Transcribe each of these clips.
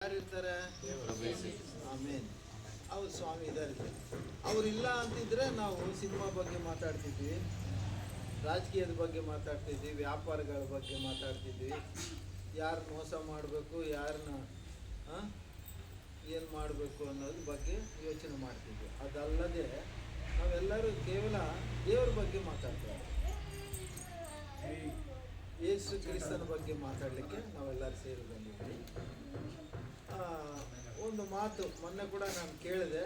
ಯಾರಿರ್ತಾರೆ? ಆಮೇನ್. ಅವ್ರು ಸ್ವಾಮಿ ಇದ್ದಾರೆ. ಅವರಿಲ್ಲ ಅಂತಿದ್ರೆ ನಾವು ಸಿನಿಮಾ ಬಗ್ಗೆ ಮಾತಾಡ್ತಿದ್ವಿ, ರಾಜಕೀಯದ ಬಗ್ಗೆ ಮಾತಾಡ್ತಿದ್ವಿ, ವ್ಯಾಪಾರಗಳ ಬಗ್ಗೆ ಮಾತಾಡ್ತಿದ್ವಿ, ಯಾರು ಮೋಸ ಮಾಡಬೇಕು, ಯಾರನ್ನ ಏನು ಮಾಡಬೇಕು ಅನ್ನೋದ್ರ ಬಗ್ಗೆ ಯೋಚನೆ ಮಾಡ್ತಿದ್ವಿ. ಅದಲ್ಲದೆ ನಾವೆಲ್ಲರೂ ಕೇವಲ ದೇವ್ರ ಬಗ್ಗೆ ಮಾತಾಡ್ತೇವೆ. ಯೇಸು ಕ್ರಿಸ್ತನ ಬಗ್ಗೆ ಮಾತಾಡಲಿಕ್ಕೆ ನಾವೆಲ್ಲರೂ ಸೇರಿ ಬಂದಿದ್ವಿ. ಒಂದು ಮಾತು ಮೊನ್ನೆ ಕೂಡ ನಾನು ಕೇಳಿದೆ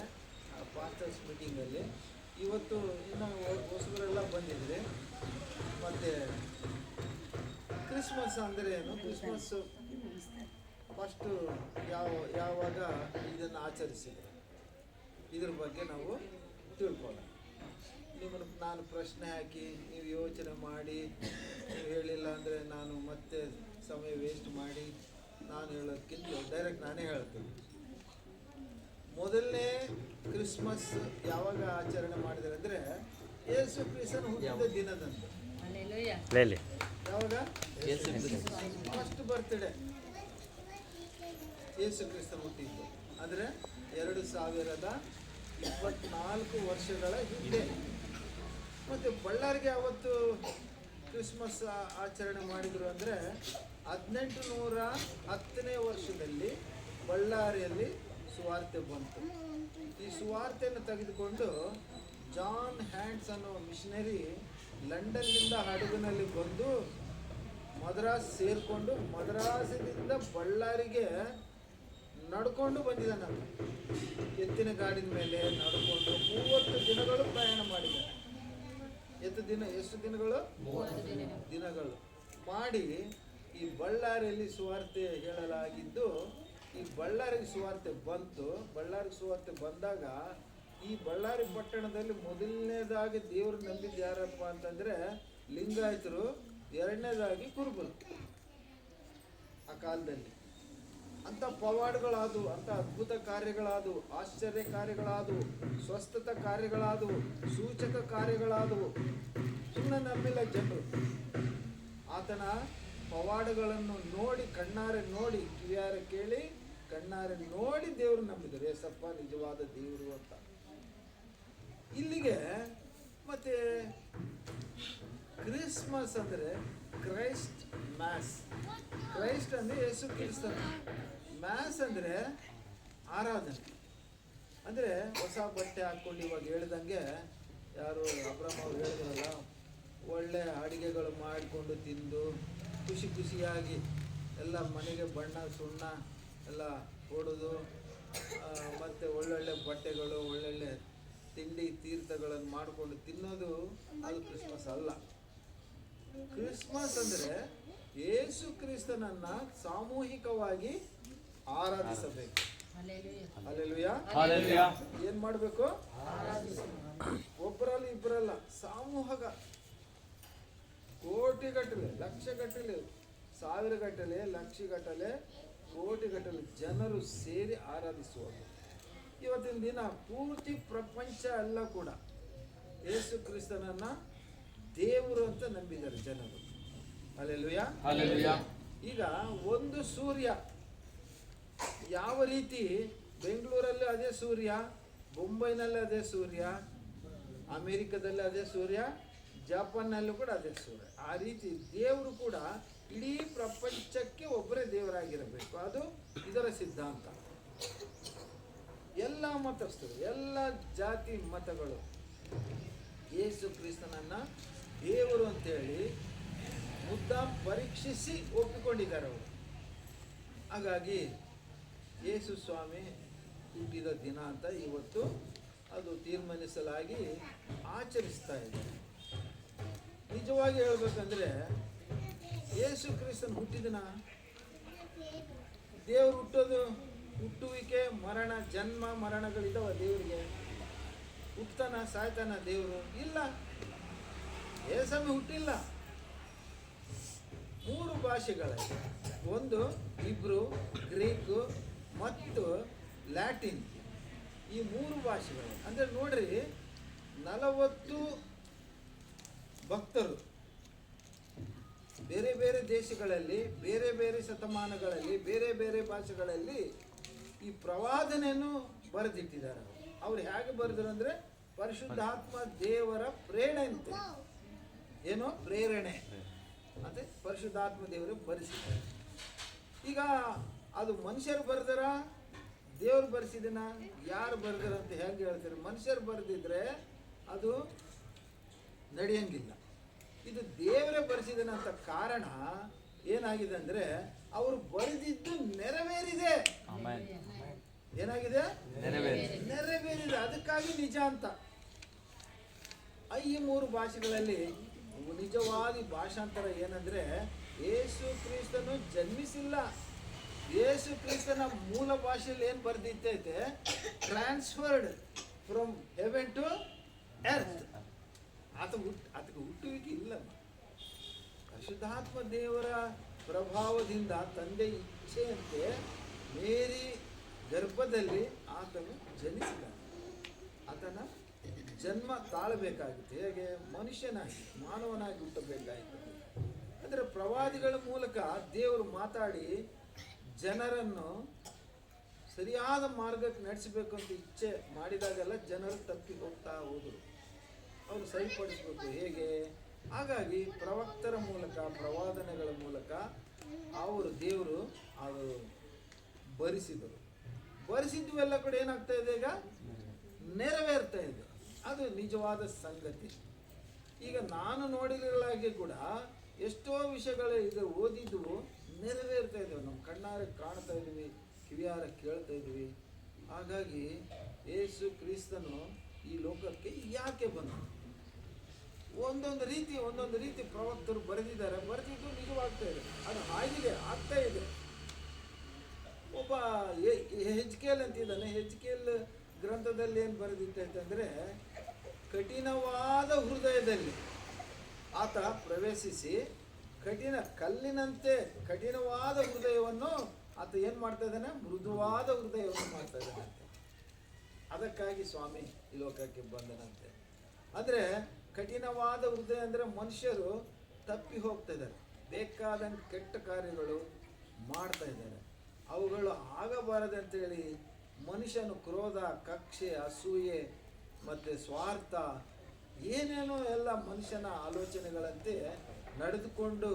ಪಾಸ್ಟರ್ಸ್ ಮೀಟಿಂಗಲ್ಲಿ. ಇವತ್ತು ಇನ್ನು ಹೊಸಬರೆಲ್ಲ ಬಂದಿದ್ರಿ. ಮತ್ತು ಕ್ರಿಸ್ಮಸ್ ಅಂದರೆ ಏನು, ಕ್ರಿಸ್ಮಸ್ಸು ಫಸ್ಟು ಯಾವಾಗ ಇದನ್ನು ಆಚರಿಸಿದ್ರು, ಇದ್ರ ಬಗ್ಗೆ ನಾವು ತಿಳ್ಕೊಳ್ಳೋಣ. ನಿಮ್ಮನ್ನು ನಾನು ಪ್ರಶ್ನೆ ಹಾಕಿ ನೀವು ಯೋಚನೆ ಮಾಡಿ ನೀವು ಹೇಳಿಲ್ಲ ಅಂದರೆ ನಾನು ಮತ್ತೆ ಸಮಯ ವೇಸ್ಟ್ ಮಾಡಿ ನಾನು ಹೇಳೋದಕ್ಕಿಂತ ಡೈರೆಕ್ಟ್ ನಾನೇ ಹೇಳ್ತೀನಿ. ಮೊದಲನೇ ಕ್ರಿಸ್ಮಸ್ ಯಾವಾಗ ಆಚರಣೆ ಮಾಡಿದ್ದಾರೆ ಅಂದರೆ ಯೇಸು ಕ್ರಿಸ್ತನ ಹುಟ್ಟಿದ ದಿನದಂದು. ಯಾವಾಗ? ಫಸ್ಟ್ ಬರ್ತ್ಡೇ ಯೇಸು ಕ್ರಿಸ್ತನ ಹುಟ್ಟಿದ್ದು ಅಂದರೆ 2024 ವರ್ಷಗಳ ಹಿಂದೆ. ಮತ್ತು ಬಳ್ಳಾರಿಗೆ ಅವತ್ತು ಕ್ರಿಸ್ಮಸ್ ಆಚರಣೆ ಮಾಡಿದರು ಅಂದರೆ 1810ನೇ ವರ್ಷದಲ್ಲಿ ಬಳ್ಳಾರಿಯಲ್ಲಿ ಸುವಾರ್ತೆ ಬಂತು. ಈ ಸುವಾರ್ತೆಯನ್ನು ತೆಗೆದುಕೊಂಡು ಜಾನ್ ಹ್ಯಾಂಡ್ಸ್ ಅನ್ನೋ ಮಿಷನರಿ ಲಂಡನ್ನಿಂದ ಹಡಗಿನಲ್ಲಿ ಬಂದು ಮದ್ರಾಸ್ ಸೇರಿಕೊಂಡು ಮದ್ರಾಸಿನಿಂದ ಬಳ್ಳಾರಿಗೆ ನಡ್ಕೊಂಡು ಬಂದಿದ್ದಾನೆ. ಎತ್ತಿನ ಗಾಡಿನ ಮೇಲೆ ನಡ್ಕೊಂಡು 30 ದಿನಗಳು ಪ್ರಯಾಣ ಮಾಡಿದ್ದಾನೆ. ಎಷ್ಟು ದಿನಗಳು? 30 ದಿನಗಳು ಮಾಡಿ ಈ ಬಳ್ಳಾರಿಯಲ್ಲಿ ಸುವಾರ್ತೆ ಹೇಳಲಾಗಿದ್ದು. ಈ ಬಳ್ಳಾರಿಗೆ ಸುವಾರ್ತೆ ಬಂತು. ಬಳ್ಳಾರಿಗೆ ಸುವಾರ್ತೆ ಬಂದಾಗ ಈ ಬಳ್ಳಾರಿ ಪಟ್ಟಣದಲ್ಲಿ ಮೊದಲನೇದಾಗಿ ದೇವರು ನಂಬಿದ್ದು ಯಾರಪ್ಪ ಅಂತಂದರೆ ಲಿಂಗಾಯತರು, ಎರಡನೇದಾಗಿ ಕುರುಬರು. ಆ ಕಾಲದಲ್ಲಿ ಅಂಥ ಪವಾಡಗಳಾದವು, ಅಂಥ ಅದ್ಭುತ ಕಾರ್ಯಗಳಾದವು, ಆಶ್ಚರ್ಯ ಕಾರ್ಯಗಳಾದವು, ಸ್ವಸ್ಥತ ಕಾರ್ಯಗಳಾದವು, ಸೂಚಕ ಕಾರ್ಯಗಳಾದವು. ಸುಮ್ಮನೆ ನಂಬಿಲ್ಲ ಜನರು. ಆತನ ಪವಾಡಗಳನ್ನು ನೋಡಿ, ಕಣ್ಣಾರೆ ನೋಡಿ, ಕಿವಿಯಾರೆ ಕೇಳಿ, ಕಣ್ಣಾರೆ ನೋಡಿ ದೇವರು ನಂಬಿದರು. ಏಸಪ್ಪ ನಿಜವಾದ ದೇವರು ಅಂತ. ಇಲ್ಲಿಗೆ ಮತ್ತೆ ಕ್ರಿಸ್ಮಸ್ ಅಂದರೆ ಕ್ರೈಸ್ಟ್ ಮ್ಯಾಸ್. ಕ್ರೈಸ್ಟ್ ಅಂದರೆ ಯೇಸು ಕ್ರಿಸ್ತನ, ಮ್ಯಾಸ್ ಅಂದರೆ ಆರಾಧನೆ. ಅಂದರೆ ಹೊಸ ಬಟ್ಟೆ ಹಾಕ್ಕೊಂಡು ಇವಾಗ ಹೇಳ್ದಂಗೆ ಯಾರು ಅಬ್ರಹ್ಮ ಅವ್ರು ಹೇಳಿದ್ರಲ್ಲ, ಒಳ್ಳೆ ಅಡುಗೆಗಳು ಮಾಡಿಕೊಂಡು ತಿಂದು ಖುಷಿ ಖುಷಿಯಾಗಿ ಎಲ್ಲ ಮನೆಗೆ ಬಣ್ಣ ಸುಣ್ಣ ಎಲ್ಲ ಹೊಡೆದು ಮತ್ತು ಒಳ್ಳೊಳ್ಳೆ ಬಟ್ಟೆಗಳು, ಒಳ್ಳೊಳ್ಳೆ ತಿಂಡಿ ತೀರ್ಥಗಳನ್ನು ಮಾಡಿಕೊಂಡು ತಿನ್ನೋದು ಅದು ಕ್ರಿಸ್ಮಸ್ ಅಲ್ಲ. ಕ್ರಿಸ್ಮಸ್ ಅಂದರೆ ಯೇಸು ಕ್ರಿಸ್ತನನ್ನು ಸಾಮೂಹಿಕವಾಗಿ ಆರಾಧಿಸಬೇಕು. ಹಲ್ಲೆಲೂಯಾ. ಏನು ಮಾಡಬೇಕು? ಒಬ್ಬರಲ್ಲ ಇಬ್ಬರಲ್ಲ, ಸಾಮೂಹಿಕ ಕೋಟಿಗಟ್ಟಲೆ, ಲಕ್ಷಗಟ್ಟಲೆ, ಸಾವಿರಗಟ್ಟಲೆ, ಲಕ್ಷಗಟ್ಟಲೆ, ಕೋಟಿಗಟ್ಟಲೆ ಜನರು ಸೇರಿ ಆರಾಧಿಸುವುದು. ಇವತ್ತಿನ ದಿನ ಪೂರ್ತಿ ಪ್ರಪಂಚ ಎಲ್ಲ ಕೂಡ ಯೇಸು ಕ್ರಿಸ್ತನನ್ನು ದೇವರು ಅಂತ ನಂಬಿದ್ದಾರೆ ಜನರು. ಹಲ್ಲೆಲೂಯಾ. ಈಗ ಒಂದು ಸೂರ್ಯ ಯಾವ ರೀತಿ ಬೆಂಗಳೂರಲ್ಲಿ ಅದೇ ಸೂರ್ಯ, ಮುಂಬೈನಲ್ಲಿ ಅದೇ ಸೂರ್ಯ, ಅಮೇರಿಕದಲ್ಲಿ ಅದೇ ಸೂರ್ಯ, ಜಪಾನ್ನಲ್ಲೂ ಕೂಡ ಅದೇ ಸೂರ್ಯ. ಆ ರೀತಿ ದೇವರು ಕೂಡ ಇಡೀ ಪ್ರಪಂಚಕ್ಕೆ ಒಬ್ಬರೇ ದೇವರಾಗಿರಬೇಕು. ಅದು ಇದರ ಸಿದ್ಧಾಂತ. ಎಲ್ಲ ಮತಸ್ಥರು, ಎಲ್ಲ ಜಾತಿ ಮತಗಳು ಯೇಸು ಕ್ರಿಸ್ತನನ್ನು ದೇವರು ಅಂತೇಳಿ ಮುದ್ದಾಂ ಪರೀಕ್ಷಿಸಿ ಒಪ್ಪಿಕೊಂಡಿದ್ದಾರೆ ಅವರು. ಹಾಗಾಗಿ ಯೇಸು ಸ್ವಾಮಿ ಹುಟ್ಟಿದ ದಿನ ಅಂತ ಇವತ್ತು ಅದು ತೀರ್ಮಾನಿಸಲಾಗಿ ಆಚರಿಸ್ತಾ ಇದ್ದಾರೆ. ನಿಜವಾಗಿ ಹೇಳ್ಬೇಕಂದ್ರೆ ಯೇಸು ಕ್ರಿಸ್ತನ ಹುಟ್ಟಿದಿನ, ದೇವರು ಹುಟ್ಟೋದು, ಹುಟ್ಟುವಿಕೆ, ಮರಣ, ಜನ್ಮ ಮರಣಗಳಿದ್ದಾವ ದೇವರಿಗೆ. ಹುಟ್ಟತಾನ ಸಾಯ್ತಾನ ದೇವರು? ಇಲ್ಲ. ಯೇಸು ಹುಟ್ಟಿಲ್ಲ. 3 ಭಾಷೆಗಳಲ್ಲಿ, ಒಂದು ಇಬ್ರು, ಗ್ರೀಕು ಮತ್ತು ಲ್ಯಾಟಿನ್. ಈ 3 ಭಾಷೆಗಳು ಅಂದರೆ ನೋಡ್ರಿ, 40 ಭಕ್ತರು ಬೇರೆ ಬೇರೆ ದೇಶಗಳಲ್ಲಿ, ಬೇರೆ ಬೇರೆ ಶತಮಾನಗಳಲ್ಲಿ, ಬೇರೆ ಬೇರೆ ಭಾಷೆಗಳಲ್ಲಿ ಈ ಪ್ರವಾದನೆಯನ್ನು ಬರೆದಿಟ್ಟಿದ್ದಾರೆ. ಅವ್ರು ಹೇಗೆ ಬರೆದ್ರು ಅಂದರೆ ಪರಿಶುದ್ಧಾತ್ಮ ದೇವರ ಪ್ರೇರಣೆ. ಏನೋ ಪ್ರೇರಣೆ ಮತ್ತೆ ಪರಿಶುದ್ಧಾತ್ಮ ದೇವರು ಬರೆಸಿದ್ದಾರೆ. ಈಗ ಅದು ಮನುಷ್ಯರು ಬರೆದರ, ದೇವ್ರು ಬರೆಸಿದನ, ಯಾರು ಬರೆದರ ಅಂತ ಹೇಗೆ ಹೇಳ್ತಾರೆ? ಮನುಷ್ಯರು ಬರೆದಿದ್ರೆ ಅದು ನಡೆಯಂಗಿಲ್ಲ. ಇದು ದೇವರೇ ಬರೆಸಿದನಂತ ಕಾರಣ ಏನಾಗಿದೆ ಅಂದರೆ ಅವರು ಬರೆದಿದ್ದು ನೆರವೇರಿದೆ. ಏನಾಗಿದೆ? ನೆರವೇರಿದೆ. ಅದಕ್ಕಾಗಿ ನಿಜ ಅಂತ. ಈ 3 ಭಾಷೆಗಳಲ್ಲಿ ನಿಜವಾದ ಭಾಷಾಂತರ ಏನಂದ್ರೆ, ಯೇಸು ಕ್ರಿಸ್ತನು ಜನ್ಮಿಸಿಲ್ಲ. ಯೇಸು ಕ್ರಿಸ್ತನ ಮೂಲ ಭಾಷೆಯಲ್ಲಿ ಏನು ಬರೆದಿತ್ತೈತೆ, transferred from heaven to earth. ಅದಕ್ಕೆ ಹುಟ್ಟುವಿಕೆ ಇಲ್ಲ. ಪರಿಶುದ್ಧಾತ್ಮ ದೇವರ ಪ್ರಭಾವದಿಂದ ತಂದೆ ಇಚ್ಛೆಯಂತೆ ಮೇರಿ ಗರ್ಭದಲ್ಲಿ ಆತನು ಜನಿಸಿದ. ಆತನ ಜನ್ಮ ತಾಳಬೇಕಾಗಿತ್ತು. ಹೇಗೆ? ಮನುಷ್ಯನಾಗಿ, ಮಾನವನಾಗಿ ಹುಟ್ಟಬೇಕಾಗಿತ್ತು. ಅಂದರೆ ಪ್ರವಾದಿಗಳ ಮೂಲಕ ದೇವರು ಮಾತಾಡಿ ಜನರನ್ನು ಸರಿಯಾದ ಮಾರ್ಗಕ್ಕೆ ನಡೆಸಬೇಕು ಅಂತ ಇಚ್ಛೆ ಮಾಡಿದಾಗೆಲ್ಲ ಜನರು ತಪ್ಪಿ ಹೋಗ್ತಾ ಹೋದರು. ಅವರು ಸರಿಪಡಿಸಬೇಕು. ಹೇಗೆ? ಹಾಗಾಗಿ ಪ್ರವಕ್ತರ ಮೂಲಕ, ಪ್ರವಾದನೆಗಳ ಮೂಲಕ ಅವರು ದೇವರು ಅದು ಬರೆಸಿದರು. ಬರೆಸಿದ್ವೆಲ್ಲ ಕೂಡ ಏನಾಗ್ತಾ ಇದೆ? ಈಗ ನೆರವೇರ್ತಾ ಇದೆ. ಅದು ನಿಜವಾದ ಸಂಗತಿ. ಈಗ ನಾನು ನೋಡಿರಲಾಗಿ ಕೂಡ ಎಷ್ಟೋ ವಿಷಯಗಳು ಈಗ ಓದಿದ್ವು ನೆರವೇರ್ತಾ ಇದ್ದೇವೆ. ನಮ್ಮ ಕಣ್ಣಾರೆ ಕಾಣ್ತಾ ಇದ್ವಿ, ಕಿವಿಯಾರ ಕೇಳ್ತಾ ಇದ್ವಿ. ಹಾಗಾಗಿ ಯೇಸು ಕ್ರಿಸ್ತನು ಈ ಲೋಕಕ್ಕೆ ಯಾಕೆ ಬಂದರು? ಒಂದೊಂದು ರೀತಿ ಪ್ರವಕ್ತರು ಬರೆದಿದ್ದಾರೆ. ಬರೆದಿದ್ದು ನಿಜವಾಗ್ತಾ ಇದೆ. ಅದು ಆಗಿದೆ, ಆಗ್ತಾ ಇದೆ. ಒಬ್ಬ ಹೆಜ್ಕೇಲ್ ಅಂತಿದ್ದಾನೆ. ಹೆಜ್ಕೇಲ್ ಗ್ರಂಥದಲ್ಲಿ ಏನು ಬರೆದಿಟ್ಟೈತೆ ಅಂದರೆ, ಕಠಿಣವಾದ ಹೃದಯದಲ್ಲಿ ಆತ ಪ್ರವೇಶಿಸಿ ಕಲ್ಲಿನಂತೆ ಕಠಿಣವಾದ ಹೃದಯವನ್ನು ಆತ ಏನು ಮಾಡ್ತಾ ಇದ್ದಾನೆ? ಮೃದುವಾದ ಹೃದಯವನ್ನು ಮಾಡ್ತಾ ಇದ್ದಾನಂತೆ. ಅದಕ್ಕಾಗಿ ಸ್ವಾಮಿ ಈ ಲೋಕಕ್ಕೆ ಬಂದನಂತೆ. ಅಂದರೆ ಕಠಿಣವಾದ ಹೃದಯ ಅಂದರೆ ಮನುಷ್ಯರು ತಪ್ಪಿ ಹೋಗ್ತಾ ಇದ್ದಾರೆ, ಬೇಕಾದಂಗೆ ಕೆಟ್ಟ ಕಾರ್ಯಗಳು ಮಾಡ್ತಾ ಇದ್ದಾರೆ. ಅವುಗಳು ಆಗಬಾರದಂತೇಳಿ ಮನುಷ್ಯನು ಕ್ರೋಧ, ಕಕ್ಷೆ, ಅಸೂಯೆ ಮತ್ತು ಸ್ವಾರ್ಥ ಏನೇನೋ ಎಲ್ಲ ಮನುಷ್ಯನ ಆಲೋಚನೆಗಳಂತೆ ನಡೆದುಕೊಂಡು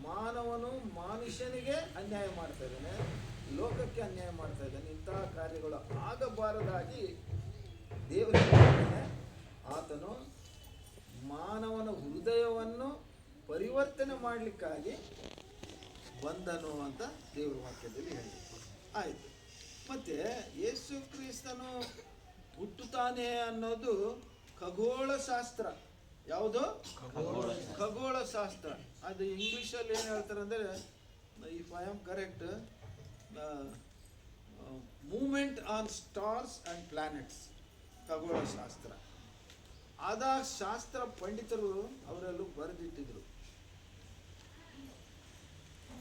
ಮಾನವನು ಮನುಷ್ಯನಿಗೆ ಅನ್ಯಾಯ ಮಾಡ್ತಾ ಇದ್ದಾನೆ, ಲೋಕಕ್ಕೆ ಅನ್ಯಾಯ ಮಾಡ್ತಾ ಇದ್ದಾನೆ. ಇಂತಹ ಕಾರ್ಯಗಳು ಆಗಬಾರದಾಗಿ ದೇವರಿಗೆ ಆತನು ಮಾನವನ ಹೃದಯವನ್ನು ಪರಿವರ್ತನೆ ಮಾಡಲಿಕ್ಕಾಗಿ ಬಂದನು ಅಂತ ದೇವರ ವಾಕ್ಯದಲ್ಲಿ ಹೇಳಿದೆ. ಆಯಿತು. ಮತ್ತು ಯೇಸು ಕ್ರಿಸ್ತನು ಹುಟ್ಟುತ್ತಾನೆ ಅನ್ನೋದು ಖಗೋಳ ಶಾಸ್ತ್ರ. ಯಾವುದು? ಖಗೋಳ ಶಾಸ್ತ್ರ. ಅದು ಇಂಗ್ಲೀಷಲ್ಲಿ ಏನು ಹೇಳ್ತಾರೆ ಅಂದರೆ, if I am correct, movement on stars and planets. ಖಗೋಳ ಶಾಸ್ತ್ರ. ಆದ ಶಾಸ್ತ್ರ ಪಂಡಿತರು ಅವರೆಲ್ಲೂ ಬರೆದಿಟ್ಟಿದ್ರು.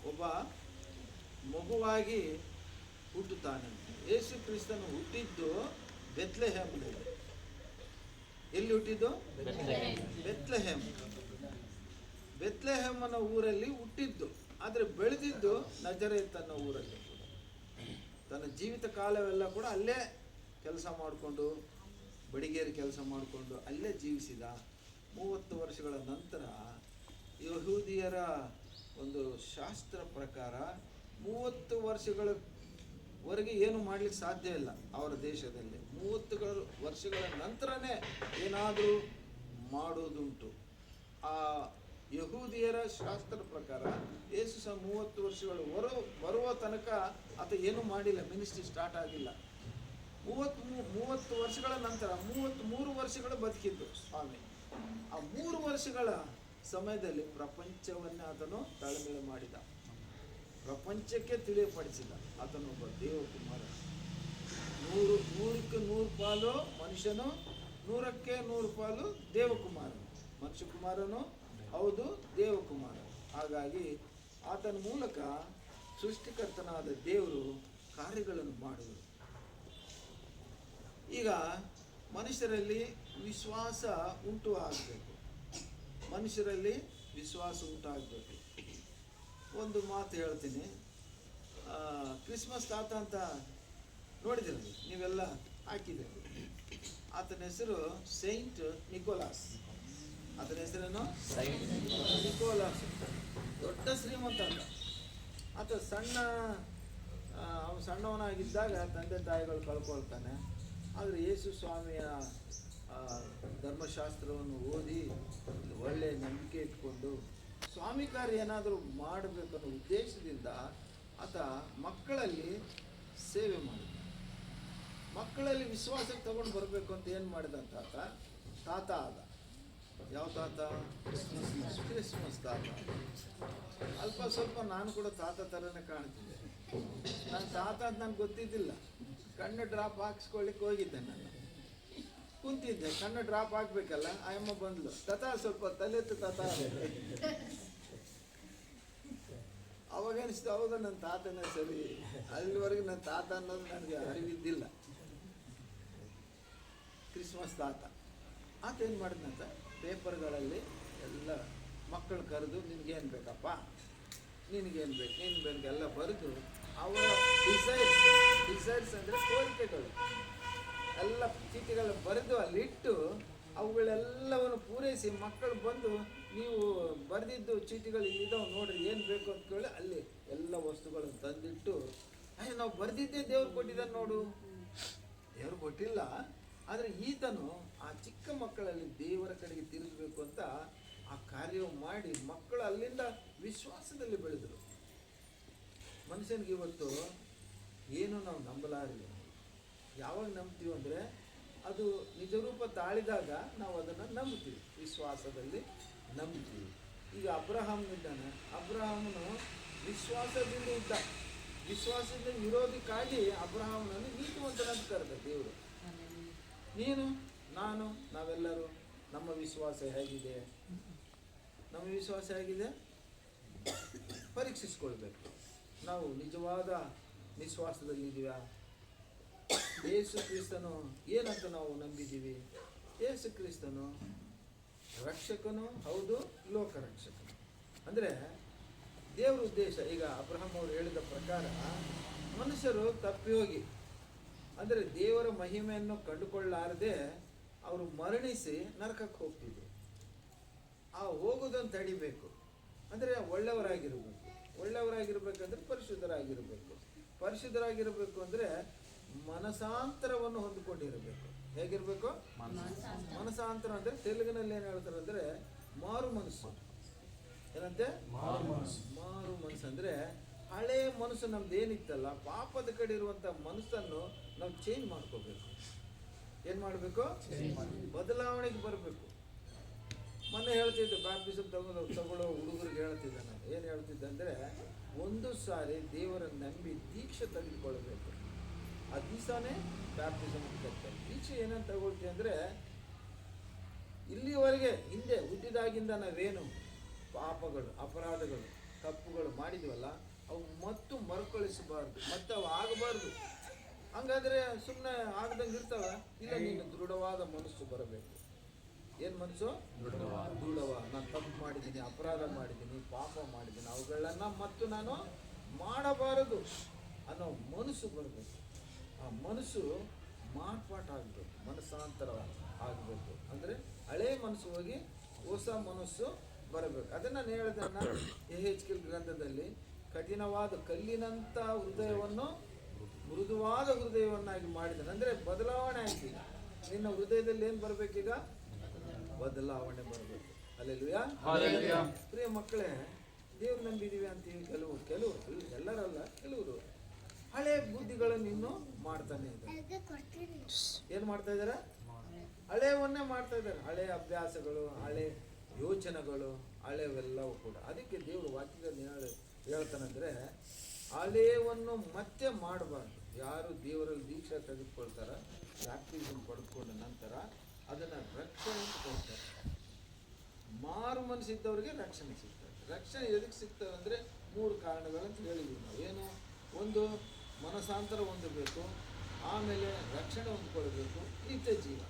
ಒಬ್ಬ ಮಗುವಾಗಿ ಹುಟ್ಟುತ್ತಾನೆ. ಯೇಸು ಕ್ರಿಸ್ತನು ಹುಟ್ಟಿದ್ದು ಬೆತ್ಲೆಹೇಮ್ನಲ್ಲಿ. ಎಲ್ಲಿ ಹುಟ್ಟಿದ್ದು? ಬೆತ್ಲೆಹೇಮ್. ಬೆತ್ಲೆಹೇಮನ ಊರಲ್ಲಿ ಹುಟ್ಟಿದ್ದು. ಆದರೆ ಬೆಳೆದಿದ್ದು ನಜರೇತ್ ಅನ್ನೋ ಊರಲ್ಲಿ. ತನ್ನ ಜೀವಿತ ಕಾಲವೆಲ್ಲ ಕೂಡ ಅಲ್ಲೇ ಕೆಲಸ ಮಾಡಿಕೊಂಡು, ಬಡಿಗೇರಿ ಕೆಲಸ ಮಾಡಿಕೊಂಡು ಅಲ್ಲೇ ಜೀವಿಸಿದ. 30 ವರ್ಷಗಳ ನಂತರ ಯಹೂದಿಯರ ಒಂದು ಶಾಸ್ತ್ರ ಪ್ರಕಾರ 30 ವರ್ಷಗಳವರೆಗೆ ಏನು ಮಾಡಲಿಕ್ಕೆ ಸಾಧ್ಯ ಇಲ್ಲ ಅವರ ದೇಶದಲ್ಲಿ. 30 ವರ್ಷಗಳ ನಂತರನೇ ಏನಾದರೂ ಮಾಡೋದುಂಟು. ಆ ಯಹೂದಿಯರ ಶಾಸ್ತ್ರದ ಪ್ರಕಾರ ಯೇಸು ಸಹ 30 ವರ್ಷಗಳು ಬರುವ ತನಕ ಆತ ಏನೂ ಮಾಡಿಲ್ಲ, ಮಿನಿಸ್ಟ್ರಿ ಸ್ಟಾರ್ಟ್ ಆಗಿಲ್ಲ. 30 ವರ್ಷಗಳ ನಂತರ 33 ವರ್ಷಗಳು ಬದುಕಿದ್ದು ಸ್ವಾಮಿ. ಆ 3 ವರ್ಷಗಳ ಸಮಯದಲ್ಲಿ ಪ್ರಪಂಚವನ್ನೇ ಆತನು ತಾಳ್ಮೆ ಮಾಡಿದ, ಪ್ರಪಂಚಕ್ಕೆ ತಿಳಿಯಪಡಿಸಿದ. ಆತನೊಬ್ಬ ದೇವಕುಮಾರ. 100ಕ್ಕೆ 100 ಪಾಲು ಮನುಷ್ಯನು, 100ಕ್ಕೆ 100 ಪಾಲು ದೇವಕುಮಾರ. ಮನುಷ್ಯ ಕುಮಾರನು ಹೌದು, ದೇವಕುಮಾರ. ಹಾಗಾಗಿ ಆತನ ಮೂಲಕ ಸೃಷ್ಟಿಕರ್ತನಾದ ದೇವರು ಕಾರ್ಯಗಳನ್ನು ಮಾಡುವರು. ಈಗ ಮನುಷ್ಯರಲ್ಲಿ ವಿಶ್ವಾಸ ಉಂಟು ಆಗಬೇಕು. ಮನುಷ್ಯರಲ್ಲಿ ವಿಶ್ವಾಸ ಉಂಟಾಗಬೇಕು. ಒಂದು ಮಾತು ಹೇಳ್ತೀನಿ. ಕ್ರಿಸ್ಮಸ್ ತಾತ ಅಂತ ನೋಡಿದಿರಿ ನೀವೆಲ್ಲ, ಹಾಕಿದ್ದೀರಿ. ಆತನ ಹೆಸರು ಸೈಂಟ್ ನಿಕೋಲಾಸ್. ಆತನ ಹೆಸರೇನು? ನಿಕೋಲಾಸ್. ದೊಡ್ಡ ಶ್ರೀಮಂತ ಅಂತ. ಆತ ಅವನು ಸಣ್ಣವನಾಗಿದ್ದಾಗ ತಂದೆ ತಾಯಿಗಳು ಕಳ್ಕೊಳ್ತಾನೆ. ಆದರೆ ಯೇಸು ಸ್ವಾಮಿಯ ಧರ್ಮಶಾಸ್ತ್ರವನ್ನು ಓದಿ ಒಳ್ಳೆಯ ನಂಬಿಕೆ ಇಟ್ಕೊಂಡು ಸ್ವಾಮಿ ಕಾರ್ಯ ಏನಾದರೂ ಮಾಡಬೇಕನ್ನೋ ಉದ್ದೇಶದಿಂದ ಆತ ಮಕ್ಕಳಲ್ಲಿ ಸೇವೆ ಮಾಡಿದ. ಮಕ್ಕಳಲ್ಲಿ ವಿಶ್ವಾಸಕ್ಕೆ ತಗೊಂಡು ಬರಬೇಕು ಅಂತ ಏನು ಮಾಡಿದಂತ ತಾತ ಆದ. ಯಾವ ತಾತ? ಕ್ರಿಸ್ಮಸ್ ತಾತ. ಅಲ್ಪ ಸ್ವಲ್ಪ ನಾನು ಕೂಡ ತಾತ ಥರನೇ ಕಾಣ್ತಿದ್ದೆ. ನಾನು ತಾತ ಅಂತ ನನಗೆ ಗೊತ್ತಿದ್ದಿಲ್ಲ. ಕಣ್ಣು ಡ್ರಾಪ್ ಹಾಕ್ಸ್ಕೊಳ್ಳಿಕ್ಕೆ ಹೋಗಿದ್ದೆ. ನಾನು ಕುಂತಿದ್ದೆ, ಕಣ್ಣು ಡ್ರಾಪ್ ಹಾಕ್ಬೇಕಲ್ಲ. ಆಯಮ್ಮ ಬಂದ್ಲು, ತಾತ ಸ್ವಲ್ಪ ತಲೆತ್ತು ತಾತ. ಅವಾಗ ಅನಿಸ್ತು, ಹೌದಾ ನನ್ನ ತಾತನೇ ಸರಿ. ಅಲ್ಲಿವರೆಗೆ ನನ್ನ ತಾತ ಅನ್ನೋದು ನನಗೆ ಅರಿವಿದ್ದಿಲ್ಲ. ಕ್ರಿಸ್ಮಸ್ ತಾತ ಆತ ಏನು ಮಾಡಿದಂತ, ಪೇಪರ್ಗಳಲ್ಲಿ ಎಲ್ಲ ಮಕ್ಕಳು ಕರೆದು ನಿನಗೇನು ಬೇಕಪ್ಪ, ನಿನಗೇನು ಬೇಕು, ನೀನು ಬೇಕು ಎಲ್ಲ ಬರೆದು ಅವರ ಡಿಸೈರ್ಸ್ ಅಂದರೆ ಕೋರಿಕೆಗಳು ಎಲ್ಲ ಚೀಟಿಗಳು ಬರೆದು ಅಲ್ಲಿಟ್ಟು ಅವುಗಳೆಲ್ಲವನ್ನು ಪೂರೈಸಿ ಮಕ್ಕಳು ಬಂದು ನೀವು ಬರೆದಿದ್ದು ಚೀಟಿಗಳು ಇದಾವೆ ನೋಡ್ರಿ ಏನು ಬೇಕು ಅಂತ ಕೇಳಿ ಅಲ್ಲಿ ಎಲ್ಲ ವಸ್ತುಗಳನ್ನು ತಂದಿಟ್ಟು, ನಾವು ಬರೆದಿದ್ದೇ ದೇವ್ರು ಕೊಟ್ಟಿದ್ದಾನೆ ನೋಡು. ದೇವ್ರು ಕೊಟ್ಟಿಲ್ಲ, ಆದರೆ ಈತನು ಆ ಚಿಕ್ಕ ಮಕ್ಕಳಲ್ಲಿ ದೇವರ ಕಡೆಗೆ ತಿರುಗಬೇಕು ಅಂತ ಆ ಕಾರ್ಯವು ಮಾಡಿ ಮಕ್ಕಳು ಅಲ್ಲಿಂದ ವಿಶ್ವಾಸದಲ್ಲಿ ಬೆಳೆದರು. ಮನುಷ್ಯನಿಗೆ ಇವತ್ತು ಏನು ನಾವು ನಂಬಲಾರಿಲ್ಲ. ಯಾವಾಗ ನಂಬ್ತೀವಿ ಅಂದರೆ ಅದು ನಿಜರೂಪ ತಾಳಿದಾಗ ನಾವು ಅದನ್ನು ನಂಬ್ತೀವಿ, ವಿಶ್ವಾಸದಲ್ಲಿ ನಂಬ್ತೀವಿ. ಈಗ ಅಬ್ರಹಾಮನಿದ್ದಾನೆ, ಅಬ್ರಹಾಮನು ವಿಶ್ವಾಸದಿಂದ ಇದ್ದ. ವಿಶ್ವಾಸದಿಂದ ಇರೋದಕ್ಕಾಗಿ ಅಬ್ರಹಾಮನನ್ನು ನೀತಿವಂತನಂತ ಕರೆದ ದೇವರು. ನೀನು ನಾನು ನಾವೆಲ್ಲರೂ ನಮ್ಮ ವಿಶ್ವಾಸ ಹೇಗಿದೆ? ನಮ್ಮ ವಿಶ್ವಾಸ ಹೇಗಿದೆ ಪರೀಕ್ಷಿಸ್ಕೊಳ್ಬೇಕು. ನಾವು ನಿಜವಾದ ವಿಶ್ವಾಸದಲ್ಲಿದ್ದೀವಾ? ಯೇಸು ಕ್ರಿಸ್ತನು ಏನಂತ ನಾವು ನಂಬಿದ್ದೀವಿ? ಯೇಸು ಕ್ರಿಸ್ತನು ರಕ್ಷಕನು ಹೌದು, ಲೋಕ ರಕ್ಷಕನು. ಅಂದರೆ ದೇವರ ಉದ್ದೇಶ, ಈಗ ಅಬ್ರಹಾಂ ಅವರು ಹೇಳಿದ ಪ್ರಕಾರ ಮನುಷ್ಯರು ತಪ್ಪಿ ಹೋಗಿ ಅಂದರೆ ದೇವರ ಮಹಿಮೆಯನ್ನು ಕಂಡುಕೊಳ್ಳಾರದೆ ಅವರು ಮರಣಿಸಿ ನರಕಕ್ಕೆ ಹೋಗ್ತಿದ್ರು. ಆ ಹೋಗೋದನ್ನು ತಡಿಬೇಕು ಅಂದರೆ ಒಳ್ಳೆಯವರಾಗಿರ್ಬೇಕು. ಒಳ್ಳೆಯವರಾಗಿರ್ಬೇಕಂದ್ರೆ ಪರಿಶುದ್ಧರಾಗಿರಬೇಕು. ಪರಿಶುದ್ಧರಾಗಿರಬೇಕು ಅಂದರೆ ಮನಸಾಂತರವನ್ನು ಹೊಂದಿಕೊಂಡಿರಬೇಕು. ಹೇಗಿರಬೇಕು? ಮನಸಾಂತರ ಅಂದರೆ ತೆಲುಗಿನಲ್ಲಿ ಏನು ಹೇಳ್ತಾರೆ ಅಂದರೆ ಮಾರು ಮನಸ್ಸು. ಏನಂತೆ? ಮಾರು ಮನಸ್ಸು ಅಂದರೆ ಹಳೆಯ ಮನಸ್ಸು ನಮ್ದು ಏನಿತ್ತಲ್ಲ, ಪಾಪದ ಕಡೆ ಇರುವಂಥ ಮನಸ್ಸನ್ನು ನಾವು ಚೇಂಜ್ ಮಾಡ್ಕೋಬೇಕು. ಏನು ಮಾಡಬೇಕು? ಬದಲಾವಣೆಗೆ ಬರಬೇಕು. ಮೊನ್ನೆ ಹೇಳ್ತಿದ್ದೆ, ಬ್ಯಾಪ್ಟಿಸಮ್ ತಗೊಳ್ಳೋ ಹುಡುಗರಿಗೆ ಹೇಳ್ತಿದ್ದೆ ನಾನು. ಏನು ಹೇಳ್ತಿದ್ದೆ ಅಂದರೆ, ಒಂದು ಸಾರಿ ದೇವರನ್ನು ನಂಬಿ ದೀಕ್ಷೆ ತೆಗೆದುಕೊಳ್ಬೇಕು. ಆ ದಿವಸನೇ ಬ್ಯಾಪ್ಟಿಸಮ್ ತರ್ತಾರೆ. ದೀಕ್ಷೆ ಏನಂತ ತಗೊಳ್ತೀವಿ ಅಂದರೆ, ಇಲ್ಲಿವರೆಗೆ ಹಿಂದೆ ಹುಟ್ಟಿದಾಗಿಂದ ನಾವೇನು ಪಾಪಗಳು, ಅಪರಾಧಗಳು, ತಪ್ಪುಗಳು ಮಾಡಿದ್ವಲ್ಲ, ಅವು ಮತ್ತು ಮರುಕಳಿಸಬಾರ್ದು, ಮತ್ತು ಅವು ಆಗಬಾರ್ದು. ಹಂಗಾದ್ರೆ ಸುಮ್ಮನೆ ಆಗದಂಗೆ ಇರ್ತಾವ? ಇಲ್ಲ, ನೀನು ದೃಢವಾದ ಮನಸ್ಸು ಬರಬೇಕು. ಏನು ಮನಸ್ಸು? ದೃಢವ. ನಾನು ತಪ್ಪು ಮಾಡಿದ್ದೀನಿ, ಅಪರಾಧ ಮಾಡಿದ್ದೀನಿ, ಪಾಪ ಮಾಡಿದ್ದೀನಿ, ಅವುಗಳನ್ನ ಮತ್ತು ನಾನು ಮಾಡಬಾರದು ಅನ್ನೋ ಮನಸ್ಸು ಬರಬೇಕು. ಆ ಮನಸ್ಸು ಮಾರ್ಪಾಟ ಆಗಬೇಕು, ಮನಸ್ಸಾಂತರ ಆಗಬೇಕು. ಅಂದರೆ ಹಳೆ ಮನಸ್ಸು ಹೋಗಿ ಹೊಸ ಮನಸ್ಸು ಬರಬೇಕು. ಅದನ್ನು ನಾನು ಹೇಳಿದನ್ನ ಯೆಹೆಜ್ಕೇಲ್ ಗ್ರಂಥದಲ್ಲಿ, ಕಠಿಣವಾದ ಕಲ್ಲಿನಂಥ ಹೃದಯವನ್ನು ಮೃದುವಾದ ಹೃದಯವನ್ನಾಗಿ ಮಾಡಿದ್ದಾನೆ. ಅಂದರೆ ಬದಲಾವಣೆ ಆಯ್ತು. ನಿನ್ನ ಹೃದಯದಲ್ಲಿ ಏನು ಬರಬೇಕೀಗ? ಬದಲಾವಣೆ ಬರಬೇಕು. ಹಲ್ಲೆಲೂಯಾ. ಪ್ರಿಯ ಮಕ್ಕಳೇ, ದೇವ್ರು ನಂಬಿದ್ದೀವಿ ಅಂತೀವಿ. ಕೆಲವರು ಎಲ್ಲರಲ್ಲ, ಕೆಲವರು ಹಳೆ ಬುದ್ಧಿಗಳನ್ನು ಇನ್ನೂ ಮಾಡ್ತಾನೆ ಇದ್ದಾರೆ. ಏನು ಮಾಡ್ತಾ ಇದ್ದಾರೆ? ಹಳೆಯವನ್ನೇ ಮಾಡ್ತಾ ಇದ್ದಾರೆ. ಹಳೆ ಅಭ್ಯಾಸಗಳು, ಹಳೆ ಯೋಚನೆಗಳು, ಹಳೆವೆಲ್ಲವೂ ಕೂಡ. ಅದಕ್ಕೆ ದೇವರು ವಾಕ್ಯದಲ್ಲಿ ಹೇಳ್ತಾನಂದರೆ, ಹಳೆಯವನ್ನು ಮತ್ತೆ ಮಾಡಬಾರ್ದು. ಯಾರು ದೇವರಲ್ಲಿ ದೀಕ್ಷೆ ತೆಗೆದುಕೊಳ್ತಾರ, ಬ್ಯಾಪ್ಟಿಸಮ್ ಪಡೆದುಕೊಂಡ ನಂತರ ಅದನ್ನು ರಕ್ಷಣೆ ಅಂತ ಕೊಡ್ತಾರೆ. ಮಾರು ಮನಸ್ಸಿದ್ದವರಿಗೆ ರಕ್ಷಣೆ ಸಿಗ್ತದೆ. ರಕ್ಷಣೆ ಎದಕ್ಕೆ ಸಿಗ್ತದೆ ಅಂದರೆ 3 ಕಾರಣಗಳಂತ ಹೇಳಿದ್ವಿ ನಾವು. ಏನು? ಒಂದು, ಮನಸಾಂತರ ಹೊಂದಬೇಕು. ಆಮೇಲೆ ರಕ್ಷಣೆ ಹೊಂದ್ಕೊಳ್ಬೇಕು. ನಿತ್ಯ ಜೀವ,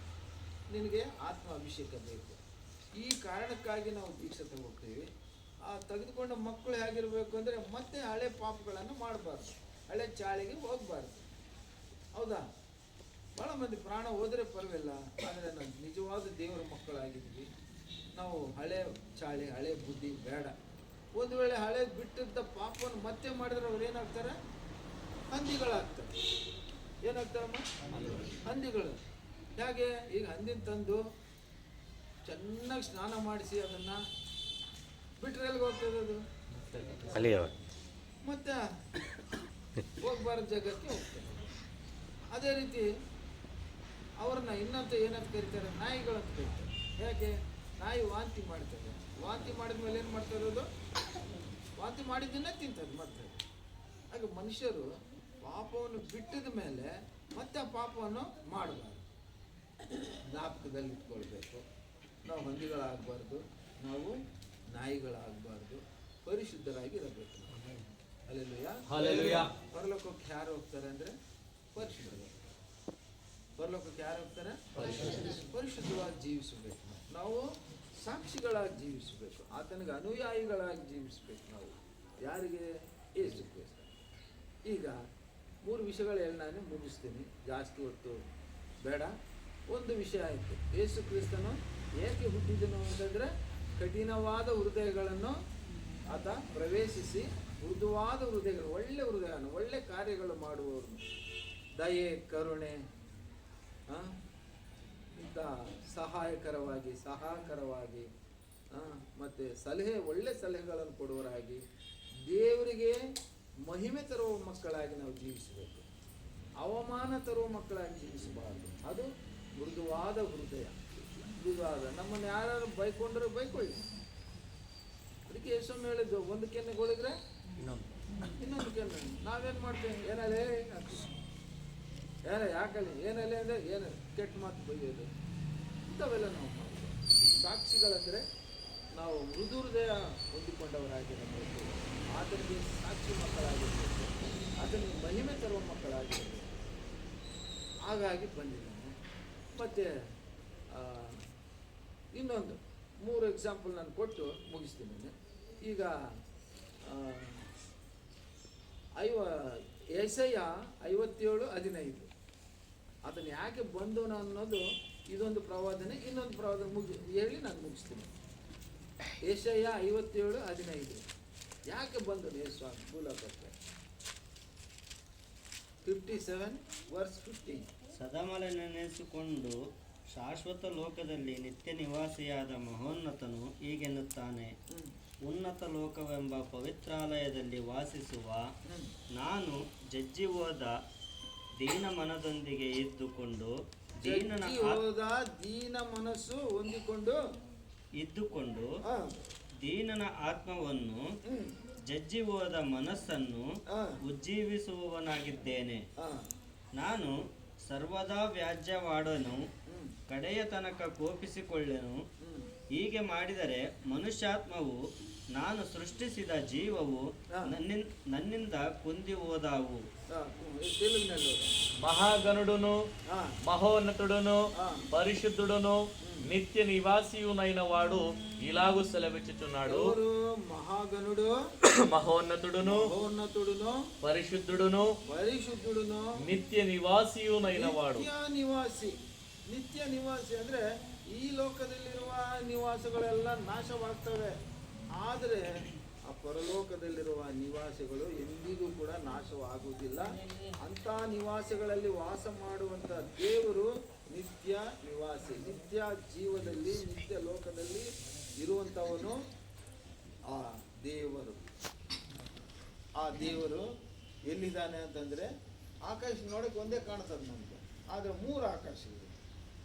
ನಿನಗೆ ಆತ್ಮ ಅಭಿಷೇಕ ಬೇಕು. ಈ ಕಾರಣಕ್ಕಾಗಿ ನಾವು ದೀಕ್ಷೆ ತಗೋತೀವಿ. ಆ ತೆಗೆದುಕೊಂಡ ಮಕ್ಕಳು ಹೇಗಿರಬೇಕು ಅಂದರೆ ಮತ್ತೆ ಹಳೆ ಪಾಪಗಳನ್ನು ಮಾಡಬಾರ್ದು, ಹಳೆ ಚಾಳಿಗೆ ಹೋಗಬಾರ್ದು. ಹೌದಾ? ಭಾಳ ಮಂದಿ ಪ್ರಾಣ ಹೋದರೆ ಪರವಾಗಿಲ್ಲ, ಆದರೆ ನಾವು ನಿಜವಾದ ದೇವರ ಮಕ್ಕಳಾಗಿದ್ವಿ. ನಾವು ಹಳೆ ಚಾಳಿ, ಹಳೆ ಬುದ್ಧಿ ಬೇಡ. ಒಂದು ವೇಳೆ ಹಳೆ ಬಿಟ್ಟಿದ್ದ ಪಾಪವನ್ನು ಮತ್ತೆ ಮಾಡಿದ್ರೆ ಅವ್ರು ಏನಾಗ್ತಾರೆ? ಹಂದಿಗಳಾಗ್ತಾರೆ. ಏನಾಗ್ತಾರಮ್ಮ? ಹಂದಿಗಳು. ಹೇಗೆ? ಈಗ ಹಂದಿನ ತಂದು ಚೆನ್ನಾಗಿ ಸ್ನಾನ ಮಾಡಿಸಿ ಅದನ್ನು ಬಿಟ್ಟರೆ ಎಲ್ಲಿಗೆ ಹೋಗ್ತದೆ ಅದು? ಮತ್ತೆ ಹೋಗ್ಬಾರ್ದು ಜಾಗಕ್ಕೆ ಹೋಗ್ತದೆ. ಅದೇ ರೀತಿ ಅವ್ರನ್ನ ಇನ್ನಂತ ಏನಂತ ಕರೀತಾರೆ? ನಾಯಿಗಳಂತ ಕರೀತಾರೆ. ಯಾಕೆ? ನಾಯಿ ವಾಂತಿ ಮಾಡ್ತದೆ. ವಾಂತಿ ಮಾಡಿದ ಮೇಲೆ ಏನು ಮಾಡ್ತಾ ಇರೋದು? ವಾಂತಿ ಮಾಡಿದ್ದನ್ನೇ ತಿಂತದೆ ಮತ್ತೆ. ಹಾಗೆ ಮನುಷ್ಯರು ಪಾಪವನ್ನು ಬಿಟ್ಟಿದ ಮೇಲೆ ಮತ್ತೆ ಆ ಪಾಪವನ್ನು ಮಾಡಬಾರ್ದು. ಜ್ಞಾಪಕದಲ್ಲಿ ಇಟ್ಕೊಳ್ಬೇಕು. ನಾವು ಹಂದಿಗಳಾಗಬಾರ್ದು, ನಾವು ನಾಯಿಗಳಾಗಬಾರ್ದು, ಪರಿಶುದ್ಧರಾಗಿರಬೇಕು. ಹಲ್ಲೆಲೂಯಾ. ಪರಲೋಕಕ್ಕೆ ಯಾರು ಹೋಗ್ತಾರೆ ಅಂದರೆ ಪರಿಶುದ್ಧರು. ಪರಲೋಕಕ್ಕೆ ಯಾರು ಹೋಗ್ತಾರೆ? ಪರಿಶುದ್ಧವಾಗಿ ಜೀವಿಸಬೇಕು. ನಾವು ಸಾಕ್ಷಿಗಳಾಗಿ ಜೀವಿಸಬೇಕು, ಆತನಿಗೆ ಅನುಯಾಯಿಗಳಾಗಿ ಜೀವಿಸಬೇಕು. ನಾವು ಯಾರಿಗೆ? ಯೇಸು ಕ್ರಿಸ್ತ. ಈಗ 3 ವಿಷಯಗಳು ಹೇಳಿ ನಾನು ಮುಗಿಸ್ತೀನಿ, ಜಾಸ್ತಿ ಹೊತ್ತು ಬೇಡ. ಒಂದು ವಿಷಯ ಆಯಿತು, ಯೇಸು ಕ್ರಿಸ್ತನು ಏಕೆ ಹುಟ್ಟಿದನು ಅಂತಂದರೆ ಕಠಿಣವಾದ ಹೃದಯಗಳನ್ನು ಆತ ಪ್ರವೇಶಿಸಿ ಮೃದುವಾದ ಹೃದಯಗಳು, ಒಳ್ಳೆ ಹೃದಯವನ್ನು, ಒಳ್ಳೆ ಕಾರ್ಯಗಳು ಮಾಡುವವ್ರನ್ನು, ದಯೆ, ಕರುಣೆ, ಇಂಥ ಸಹಾಯಕರವಾಗಿ ಮತ್ತು ಒಳ್ಳೆ ಸಲಹೆಗಳನ್ನು ಕೊಡುವರಾಗಿ ದೇವರಿಗೆ ಮಹಿಮೆ ತರುವ ಮಕ್ಕಳಾಗಿ ನಾವು ಜೀವಿಸಬೇಕು. ಅವಮಾನ ತರುವ ಮಕ್ಕಳಾಗಿ ಜೀವಿಸಬಾರದು. ಅದು ಮೃದುವಾದ ಹೃದಯ. ಮೃದುವಾದ, ನಮ್ಮನ್ನು ಯಾರು ಬೈಕೊಂಡ್ರೆ ಬೈಕೊಳ್ಳಿ. ಅದಕ್ಕೆ ಯೇಸು ಹೇಳಿದ್ದು, ಒಂದು ಕೆನ್ನೆಗೊಳಿದ್ರೆ ಇನ್ನೊಂದು ಕೆನ್ನೆ. ನಾವೇನು ಮಾಡ್ತೇವೆ? ಏನಲ್ಲೇ ಯಾಕಲ್ಲಿ ಏನಲ್ಲ ಅಂದರೆ ಏನು ಕೆಟ್ಟ ಮಾತು ಬೈಯೋದು, ಇಂಥವೆಲ್ಲ ನಾವು ಮಾಡ್ತೇವೆ. ಸಾಕ್ಷಿಗಳಂದರೆ ನಾವು ಮೃದು ಹೃದಯ ಹೊಂದಿಕೊಂಡವರಾಗಿರಬೇಕು, ಆತನಿಗೆ ಸಾಕ್ಷಿ ಮಕ್ಕಳಾಗಿರಬೇಕು, ಆತನಿಗೆ ಮಹಿಮೆ ತರುವ ಮಕ್ಕಳಾಗಿರಬೇಕು. ಹಾಗಾಗಿ ಬಂದಿದ್ದಾನೆ. ಮತ್ತು ಇನ್ನೊಂದು 3 ಎಕ್ಸಾಂಪಲ್ ನಾನು ಕೊಟ್ಟು ಮುಗಿಸ್ತೀನಿ. ಈಗ ಯೆಶಾಯ 57:15 ಅದನ್ನು ಯಾಕೆ ಬಂದವನು ಅನ್ನೋದು ಇದೊಂದು ಪ್ರವಾದನೆ. ಇನ್ನೊಂದು ಪ್ರವಾದನೆ ಹೇಳಿ ನಾನು ಮುಗಿಸ್ತೀನಿ. ಯೆಶಾಯ 57:15 ಯಾಕೆ ಬಂದನು ಯೇಸು ಭೂಲೋಕಕ್ಕೆ? 57:15 ಸದಮಲೆ ನೆನೆಸಿಕೊಂಡು ಶಾಶ್ವತ ಲೋಕದಲ್ಲಿ ನಿತ್ಯ ನಿವಾಸಿಯಾದ ಮಹೋನ್ನತನು ಹೀಗೆನ್ನುತ್ತಾನೆ, ಉನ್ನತ ಲೋಕವೆಂಬ ಪವಿತ್ರಾಲಯದಲ್ಲಿ ವಾಸಿಸುವ ನಾನು ಜಜ್ಜಿ ಹೋದ ದೀನ ಮನದೊಂದಿಗೆ ಇದ್ದುಕೊಂಡು ದೀನನ ಆತ್ಮವನ್ನು ಜಜ್ಜಿ ಹೋದ ಮನಸ್ಸನ್ನು ಉಜ್ಜೀವಿಸುವವನಾಗಿದ್ದೇನೆ. ನಾನು ಸರ್ವದಾ ವ್ಯಾಜ್ಯವಾಡನು, ಕಡೆಯ ತನಕ ಕೋಪಿಸಿಕೊಳ್ಳೆನು. ಹೀಗೆ ಮಾಡಿದರೆ ಮನುಷ್ಯಾತ್ಮವು ನಾನು ಸೃಷ್ಟಿಸಿದ ಜೀವವು ನನ್ನಿಂದ ಕುಂದಿ ಹೋದಾವು. మహాగణుడును మహోన్నతుడును పరిశుద్ధుడును నిత్య నివాసియునైన వాడు ఇలాగు సెలవిచ్చుచున్నాడు. మహాగణుడు, మహోన్నతుడును పరిశుద్ధుడును నిత్య నివాసియునైన వాడు. ನಿತ್ಯ ನಿವಾಸಿ ಅಂದರೆ ಈ ಲೋಕದಲ್ಲಿರುವ ನಿವಾಸಗಳೆಲ್ಲ ನಾಶವಾಗ್ತವೆ, ಆದರೆ ಆ ಪರಲೋಕದಲ್ಲಿರುವ ನಿವಾಸಿಗಳು ಎಂದಿಗೂ ಕೂಡ ನಾಶವಾಗುವುದಿಲ್ಲ. ಅಂಥ ನಿವಾಸಿಗಳಲ್ಲಿ ವಾಸ ಮಾಡುವಂಥ ದೇವರು ನಿತ್ಯ ನಿವಾಸಿ. ನಿತ್ಯ ಜೀವದಲ್ಲಿ, ನಿತ್ಯ ಲೋಕದಲ್ಲಿ ಇರುವಂಥವನು ಆ ದೇವರು. ಆ ದೇವರು ಎಲ್ಲಿದ್ದಾನೆ ಅಂತಂದರೆ, ಆಕಾಶ ನೋಡೋಕ್ಕೆ ಒಂದೇ ಕಾಣ್ತದೆ ನಮಗೆ, ಆದರೆ 3 ಆಕಾಶಗಳು: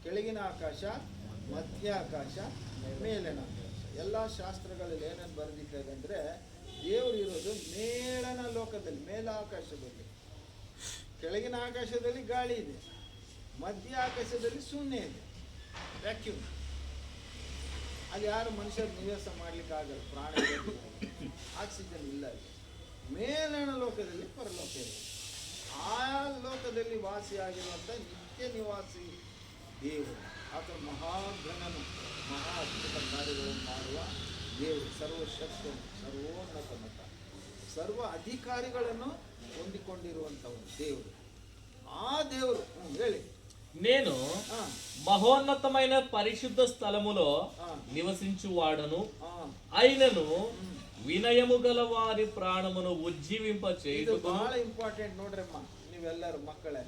ಕೆಳಗಿನ ಆಕಾಶ, ಮಧ್ಯ ಆಕಾಶ, ಮೇಲಿನ ಆಕಾಶ. ಎಲ್ಲ ಶಾಸ್ತ್ರಗಳಲ್ಲಿ ಏನೇನು ಬರೆದಿದ್ದಾರೆ ಅಂದರೆ, ದೇವರು ಇರೋದು ಮೇಲನ ಲೋಕದಲ್ಲಿ, ಮೇಲ ಆಕಾಶದಲ್ಲಿ. ಕೆಳಗಿನ ಆಕಾಶದಲ್ಲಿ ಗಾಳಿ ಇದೆ, ಮಧ್ಯ ಆಕಾಶದಲ್ಲಿ ಶೂನ್ಯ ಇದೆ, ವ್ಯಾಕ್ಯೂಮ್. ಅಲ್ಲಿ ಯಾರು ಮನುಷ್ಯರು ನಿವಾಸ ಮಾಡಲಿಕ್ಕಾಗಲ್ಲ, ಪ್ರಾಣ ಆಕ್ಸಿಜನ್ ಇಲ್ಲ. ಅಲ್ಲಿ ಮೇಲನ ಲೋಕದಲ್ಲಿ ಪರಲೋಕ ಇದೆ. ಆ ಲೋಕದಲ್ಲಿ ವಾಸಿಯಾಗಿರುವಂಥ ನಿತ್ಯ ನಿವಾಸಿ ದೇವರು. ಆತ ಮಹಾಗಣನು, ಮಹಾ ಅದ್ಭುತ ಕಾರ್ಯಗಳನ್ನು ಮಾಡುವ ದೇವರು ಸರ್ವಶಕ್ತ, ಸರ್ವೋನ್ನತ ಮತ, ಸರ್ವ ಅಧಿಕಾರಿಗಳನ್ನು ಹೊಂದಿಕೊಂಡಿರುವಂಥವನು ದೇವರು. ಆ ದೇವರು ಹೇಳಿ, నేను ఆ, మహోన్నతమైన పరిశుద్ధ స్థలములో ఆ, నివసించువాడను ఆ, అయినను వినయము గల వారి ప్రాణమును ఉజ్జీవింప ಇದು చేయుటకు ಬಹಳ ಇಂಪಾರ್ಟೆಂಟ್ ನೋಡ್ರಮ್ಮ, ನೀವೆಲ್ಲರೂ ಮಕ್ಕಳೇ.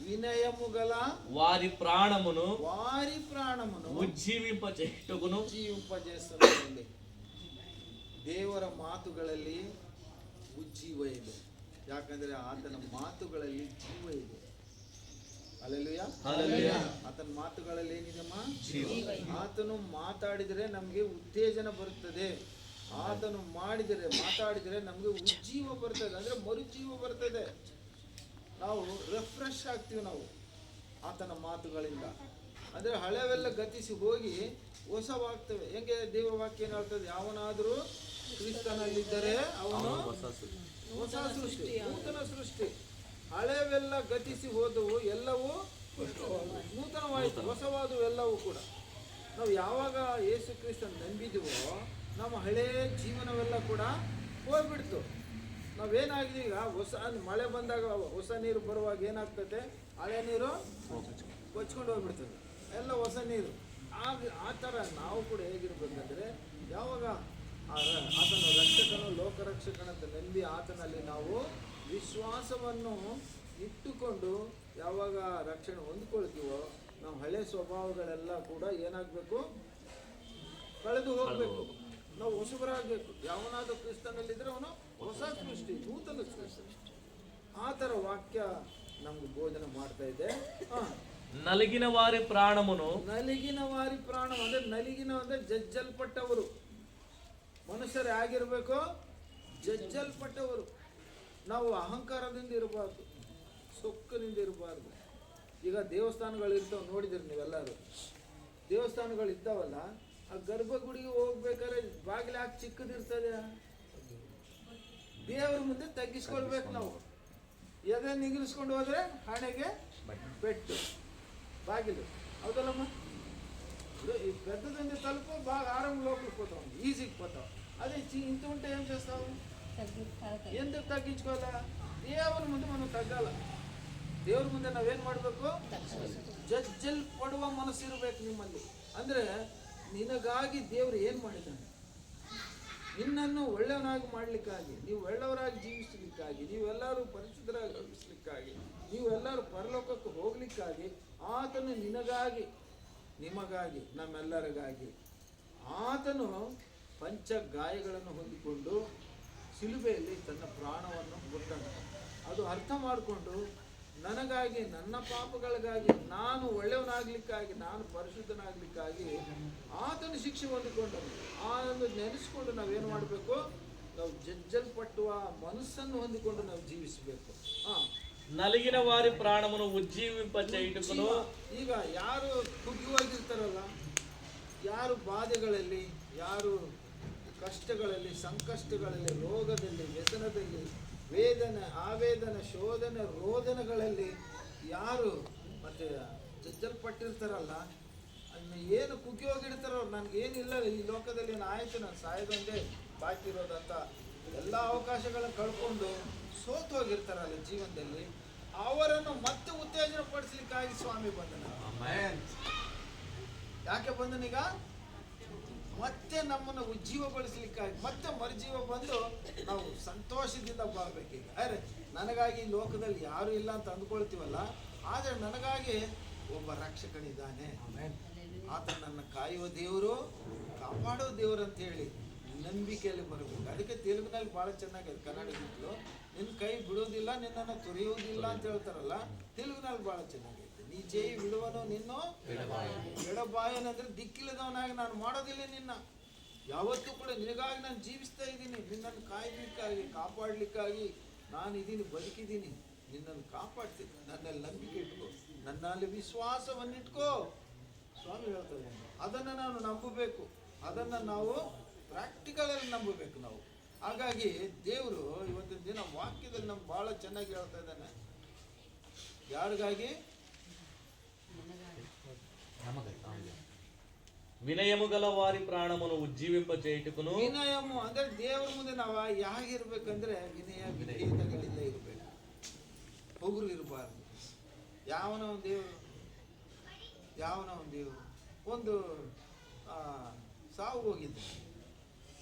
ವಿನಯಮುಗಲ వారి ప్రాణమును ವಾರಿ ಪ್ರಾಣಮನು ఉజ్జీవింప చేయుటకును ಉಜ್ಜೀವಿಂಪಜೇಸುವಲ್ಲಿ ದೇವರ ಮಾತುಗಳಲ್ಲಿ ಉಜ್ಜೀವ ಇದೆ. ಯಾಕಂದ್ರೆ ಆತನ ಮಾತುಗಳಲ್ಲಿ ಜೀವ ಇದೆ. ಹಲ್ಲೆಲೂಯಾ. ಹಲ್ಲೆಲೂಯಾ. ಆತನ ಮಾತುಗಳಲ್ಲಿ ಏನಿದೆಮ್ಮ? ಜೀವ. ಆತನು ಮಾತಾಡಿದರೆ ನಮಗೆ ಉತ್ತೇಜನ ಬರುತ್ತದೆ. ಆತನು ಮಾತಾಡಿದರೆ ನಮಗೆ ಉಜ್ಜೀವ ಬರ್ತದೆ, ಅಂದ್ರೆ ಮರುಜೀವ ಬರ್ತದೆ. ನಾವು ರಿಫ್ರೆಶ್ ಆಗ್ತೀವಿ ನಾವು ಆತನ ಮಾತುಗಳಿಂದ. ಅಂದ್ರೆ ಹಳೆವೆಲ್ಲ ಗತಿಸಿ ಹೋಗಿ ಹೊಸವಾಗ್ತವೆ. ಹೆಂಗೆ ದೇವರ ವಾಕ್ಯ ಏನು ಹೇಳ್ತದೆ? ಯಾವನಾದರೂ ಕ್ರಿಸ್ತನಲ್ಲಿದ್ದರೆ ಅವನು ಹೊಸ ಸೃಷ್ಟಿ, ನೂತನ ಸೃಷ್ಟಿ. ಹಳೆವೆಲ್ಲ ಗತಿಸಿ ಹೋದವು ಎಲ್ಲವೂ ನೂತನವಾಯಿತು, ಹೊಸವಾದವು ಎಲ್ಲವೂ ಕೂಡ. ನಾವು ಯಾವಾಗ ಯೇಸು ಕ್ರಿಸ್ತನ ನಂಬಿದವೋ ನಮ್ಮ ಹಳೇ ಜೀವನವೆಲ್ಲ ಕೂಡ ಹೋಗ್ಬಿಡ್ತು. ನಾವೇನಾಗಿದೆ ಈಗ, ಹೊಸ ಮಳೆ ಬಂದಾಗ ಹೊಸ ನೀರು ಬರುವಾಗ ಏನಾಗ್ತದೆ? ಹಳೆ ನೀರು ಕೊಚ್ಕೊಂಡು ಹೋಗ್ಬಿಡ್ತದೆ, ಎಲ್ಲ ಹೊಸ ನೀರು. ಆ ಥರ ನಾವು ಕೂಡ ಹೇಗಿರ್ಬೇಕಂದ್ರೆ, ಯಾವಾಗ ಆತನ ರಕ್ಷಕನು ಲೋಕರಕ್ಷಕನಂತ ನಂಬಿ ಆತನಲ್ಲಿ ನಾವು ವಿಶ್ವಾಸವನ್ನು ಇಟ್ಟುಕೊಂಡು ಯಾವಾಗ ರಕ್ಷಣೆ ಹೊಂದ್ಕೊಳ್ತೀವೋ, ನಾವು ಹಳೆ ಸ್ವಭಾವಗಳೆಲ್ಲ ಕೂಡ ಏನಾಗಬೇಕು? ಕಳೆದು ಹೋಗಬೇಕು. ನಾವು ಹೊಸಬರಾಗಬೇಕು. ಯಾವನಾದರೂ ಕ್ರಿಸ್ತನಲ್ಲಿದ್ದರೆ ಅವನು ಹೊಸ ಸೃಷ್ಟಿ, ನೂತನ ಸೃಷ್ಟಿ. ಆ ಥರ ವಾಕ್ಯ ನಮ್ಗೆ ಬೋಧನೆ ಮಾಡ್ತಾ ಇದೆ. నలిగిన వారి ప్రాణమును ನಲಿಗಿನ ವಾರಿ ಪ್ರಾಣ ಅಂದ್ರೆ, ನಲಿಗಿನ ಅಂದ್ರೆ ಜಜ್ಜಲ್ಪಟ್ಟವರು. ಮನುಷ್ಯರು ಹೇಗಿರ್ಬೇಕು? ಜಜ್ಜಲ್ಪಟ್ಟವರು. ನಾವು ಅಹಂಕಾರದಿಂದ ಇರಬಾರ್ದು, ಸೊಕ್ಕನಿಂದ ಇರಬಾರ್ದು. ಈಗ ದೇವಸ್ಥಾನಗಳು ಇರ್ತಾವೆ, ನೋಡಿದಿರಿ ನೀವೆಲ್ಲರೂ. ದೇವಸ್ಥಾನಗಳು ಇದ್ದಾವಲ್ಲ, ಆ ಗರ್ಭಗುಡಿಗೆ ಹೋಗ್ಬೇಕಾದ್ರೆ ಬಾಗಿಲು ಯಾಕೆ ಚಿಕ್ಕದಿರ್ತದೆ? ದೇವರ ಮುಂದೆ ತಗ್ಗಿಸ್ಕೊಳ್ಬೇಕು ನಾವು. ಎದೆ ನಿಗಿಸ್ಕೊಂಡು ಹೋದ್ರೆ ಹಣೆಗೆ ಪೆಟ್ಟು, ಬಾಗಿಲು. ಹೌದಲ್ಲಮ್ಮ? ఈ పెద్దదండి తలుపు బాగా ఆరం లోపలికి పోతాం, ఈజీకి పోతాం. అదే ఇంత ఉంటే ఏం చేస్తావు? ఎందుకు తగ్గించుకోవాలా? దేవుని ಮುಂದೆ మనం ತಗ್ಗಾಲ. ದೇವ್ರ ಮುಂದೆ ನಾವೇನು ಮಾಡಬೇಕು? ಜಜ್ಜಲ್ ಪಡುವ ಮನಸ್ಸಿರ್ಬೇಕು ನಿಮ್ಮಲ್ಲಿ. ಅಂದರೆ ನಿನಗಾಗಿ ದೇವರು ಏನು ಮಾಡಿದ್ದಾನೆ? ನಿನ್ನನ್ನು ಒಳ್ಳೆಯವನಾಗಿ ಮಾಡಲಿಕ್ಕಾಗಿ, ನೀವು ಒಳ್ಳೆಯವರಾಗಿ ಜೀವಿಸಲಿಕ್ಕಾಗಿ, ನೀವೆಲ್ಲರೂ ಪರಿಶುದ್ಧರಾಗಿ ಜೀವಿಸಲಿಕ್ಕಾಗಿ, ನೀವೆಲ್ಲರೂ ಪರಲೋಕಕ್ಕೆ ಹೋಗ್ಲಿಕ್ಕಾಗಿ ಆತನು ನಿನಗಾಗಿ, ನಿಮಗಾಗಿ, ನಮ್ಮೆಲ್ಲರಿಗಾಗಿ ಆತನು ಪಂಚ ಗಾಯಗಳನ್ನು ಹೊಂದಿಕೊಂಡು ಶಿಲುಬೆಯಲ್ಲಿ ತನ್ನ ಪ್ರಾಣವನ್ನು ಕೊಟ್ಟನು. ಅದು ಅರ್ಥ ಮಾಡಿಕೊಂಡು ನನಗಾಗಿ, ನನ್ನ ಪಾಪಗಳಿಗಾಗಿ, ನಾನು ಒಳ್ಳೆಯವನಾಗಲಿಕ್ಕಾಗಿ, ನಾನು ಪರಿಶುದ್ಧನಾಗಲಿಕ್ಕಾಗಿ ಆತನು ಶಿಕ್ಷೆ ಹೊಂದಿಕೊಂಡನು. ಅದನ್ನು ನೆನೆಸ್ಕೊಂಡು ನಾವೇನು ಮಾಡಬೇಕು? ನಾವು ಜಜ್ಜಲ್ಪಟ್ಟುವ ಮನಸ್ಸನ್ನು ಹೊಂದಿಕೊಂಡು ನಾವು ಜೀವಿಸಬೇಕು. నలిగిన వారి ప్రాణమును ఉజ్జీవింప చేయుటకును. ಈಗ ಯಾರು ಕುಗ್ಗಿಹೋಗಿರ್ತಾರಲ್ಲ, ಯಾರು ಬಾಧೆಗಳಲ್ಲಿ, ಯಾರು ಕಷ್ಟಗಳಲ್ಲಿ, ಸಂಕಷ್ಟಗಳಲ್ಲಿ, ರೋಗದಲ್ಲಿ, ವ್ಯಸನದಲ್ಲಿ, ವೇದನೆ, ಆವೇದನೆ, ಶೋಧನೆ, ರೋದನೆಗಳಲ್ಲಿ ಯಾರು ಮತ್ತೆ ಜಜ್ಜಲ್ಪಟ್ಟಿರ್ತಾರಲ್ಲ, ಏನು ಕುಗ್ಗಿ ಹೋಗಿರ್ತಾರೋ, ನನಗೇನಿಲ್ಲ ಈ ಲೋಕದಲ್ಲಿ, ನಾನು ಆಯಿತು, ನಾನು ಸಾಯೋದೊಂದೇ ಬಾಕಿ ಇರೋದಂತ ಎಲ್ಲ ಅವಕಾಶಗಳನ್ನು ಕಳ್ಕೊಂಡು ಸೋತು ಹೋಗಿರ್ತಾರಲ್ಲ ಜೀವನದಲ್ಲಿ, ಅವರನ್ನು ಮತ್ತೆ ಉತ್ತೇಜನ ಪಡಿಸ್ಲಿಕ್ಕಾಗಿ ಸ್ವಾಮಿ ಬಂದನ. ಯಾಕೆ ಬಂದನೀಗ? ಮತ್ತೆ ನಮ್ಮನ್ನು ಉಜ್ಜೀವಗೊಳಿಸ್ಲಿಕ್ಕಾಗಿ, ಮತ್ತೆ ಮರುಜೀವ ಬಂದು ನಾವು ಸಂತೋಷದಿಂದ ಬಾಳ್ಬೇಕೀಗ. ಅರೆ, ನನಗಾಗಿ ಈ ಲೋಕದಲ್ಲಿ ಯಾರು ಇಲ್ಲ ಅಂತ ಅಂದ್ಕೊಳ್ತೀವಲ್ಲ, ಆದರೆ ನನಗಾಗಿ ಒಬ್ಬ ರಕ್ಷಕನಿದ್ದಾನೆ. ಆತ ನನ್ನ ಕಾಯುವ ದೇವರು, ಕಾಪಾಡೋ ದೇವರು ಅಂತ ಹೇಳಿ ನಂಬಿಕೆಯಲ್ಲಿ ಬರಬೇಕು. ಅದಕ್ಕೆ ತೆಲುಗಿನಲ್ಲಿ ಭಾಳ ಚೆನ್ನಾಗಿದೆ, ಕನ್ನಡದಲ್ಲೂ ನಿನ್ನ ಕೈ ಬಿಡೋದಿಲ್ಲ, ನಿನ್ನನ್ನು ತೊರೆಯುವುದಿಲ್ಲ ಅಂತ ಹೇಳ್ತಾರಲ್ಲ, ತೆಲುಗಿನಲ್ಲಿ ಭಾಳ ಚೆನ್ನಾಗಿದೆ. ನೀ ಜೈ ಬಿಡುವನು ನಿನ್ನೋ ಎಡಬಾಯನಂದ್ರೆ, ದಿಕ್ಕಿಲ್ಲದವನಾಗಿ ನಾನು ಮಾಡೋದಿಲ್ಲ ನಿನ್ನ. ಯಾವತ್ತೂ ಕೂಡ ನಿನಗಾಗಿ ನಾನು ಜೀವಿಸ್ತಾ ಇದ್ದೀನಿ. ನಿನ್ನನ್ನು ಕಾಯ್ಲಿಕ್ಕಾಗಿ, ಕಾಪಾಡಲಿಕ್ಕಾಗಿ ನಾನು ಇದೀನಿ, ಬದುಕಿದ್ದೀನಿ. ನಿನ್ನನ್ನು ಕಾಪಾಡ್ತೀನಿ. ನನ್ನಲ್ಲಿ ನಂಬಿಕೆ ಇಟ್ಕೋ, ನನ್ನಲ್ಲಿ ವಿಶ್ವಾಸವನ್ನಿಟ್ಕೋ ಸ್ವಾಮಿ ಹೇಳ್ತಾರೆ. ಅದನ್ನು ನಾನು ನಂಬಬೇಕು, ಅದನ್ನು ನಾವು ಪ್ರಾಕ್ಟಿಕಲಲ್ಲಿ ನಂಬಬೇಕು ನಾವು. ಹಾಗಾಗಿ ದೇವರು ಇವತ್ತಿನ ದಿನ ವಾಕ್ಯದಲ್ಲಿ ನಮ್ಗೆ ಭಾಳ ಚೆನ್ನಾಗಿ ಹೇಳ್ತಾ ಇದ್ದಾನೆ. ಯಾರಿಗಾಗಿ? వినయము గల వారి ప్రాణమును ఉజ్జీవింప చేయుటకును ವಿನಯము ಅಂದ್ರೆ ದೇವರ ಮುಂದೆ ನಾವು ಹೇಗಿರ್ಬೇಕಂದ್ರೆ ವಿನಯ ವಿಧೇಯತೆಗಳಿಂದ ಇರಬೇಕು. ಹೊಗರು ಇರಬಾರ್ದು. ಯಾವನೋ ಒಂದು ದೇವರು ಒಂದು ಸಾವು ಹೋಗಿದ್ದೆ.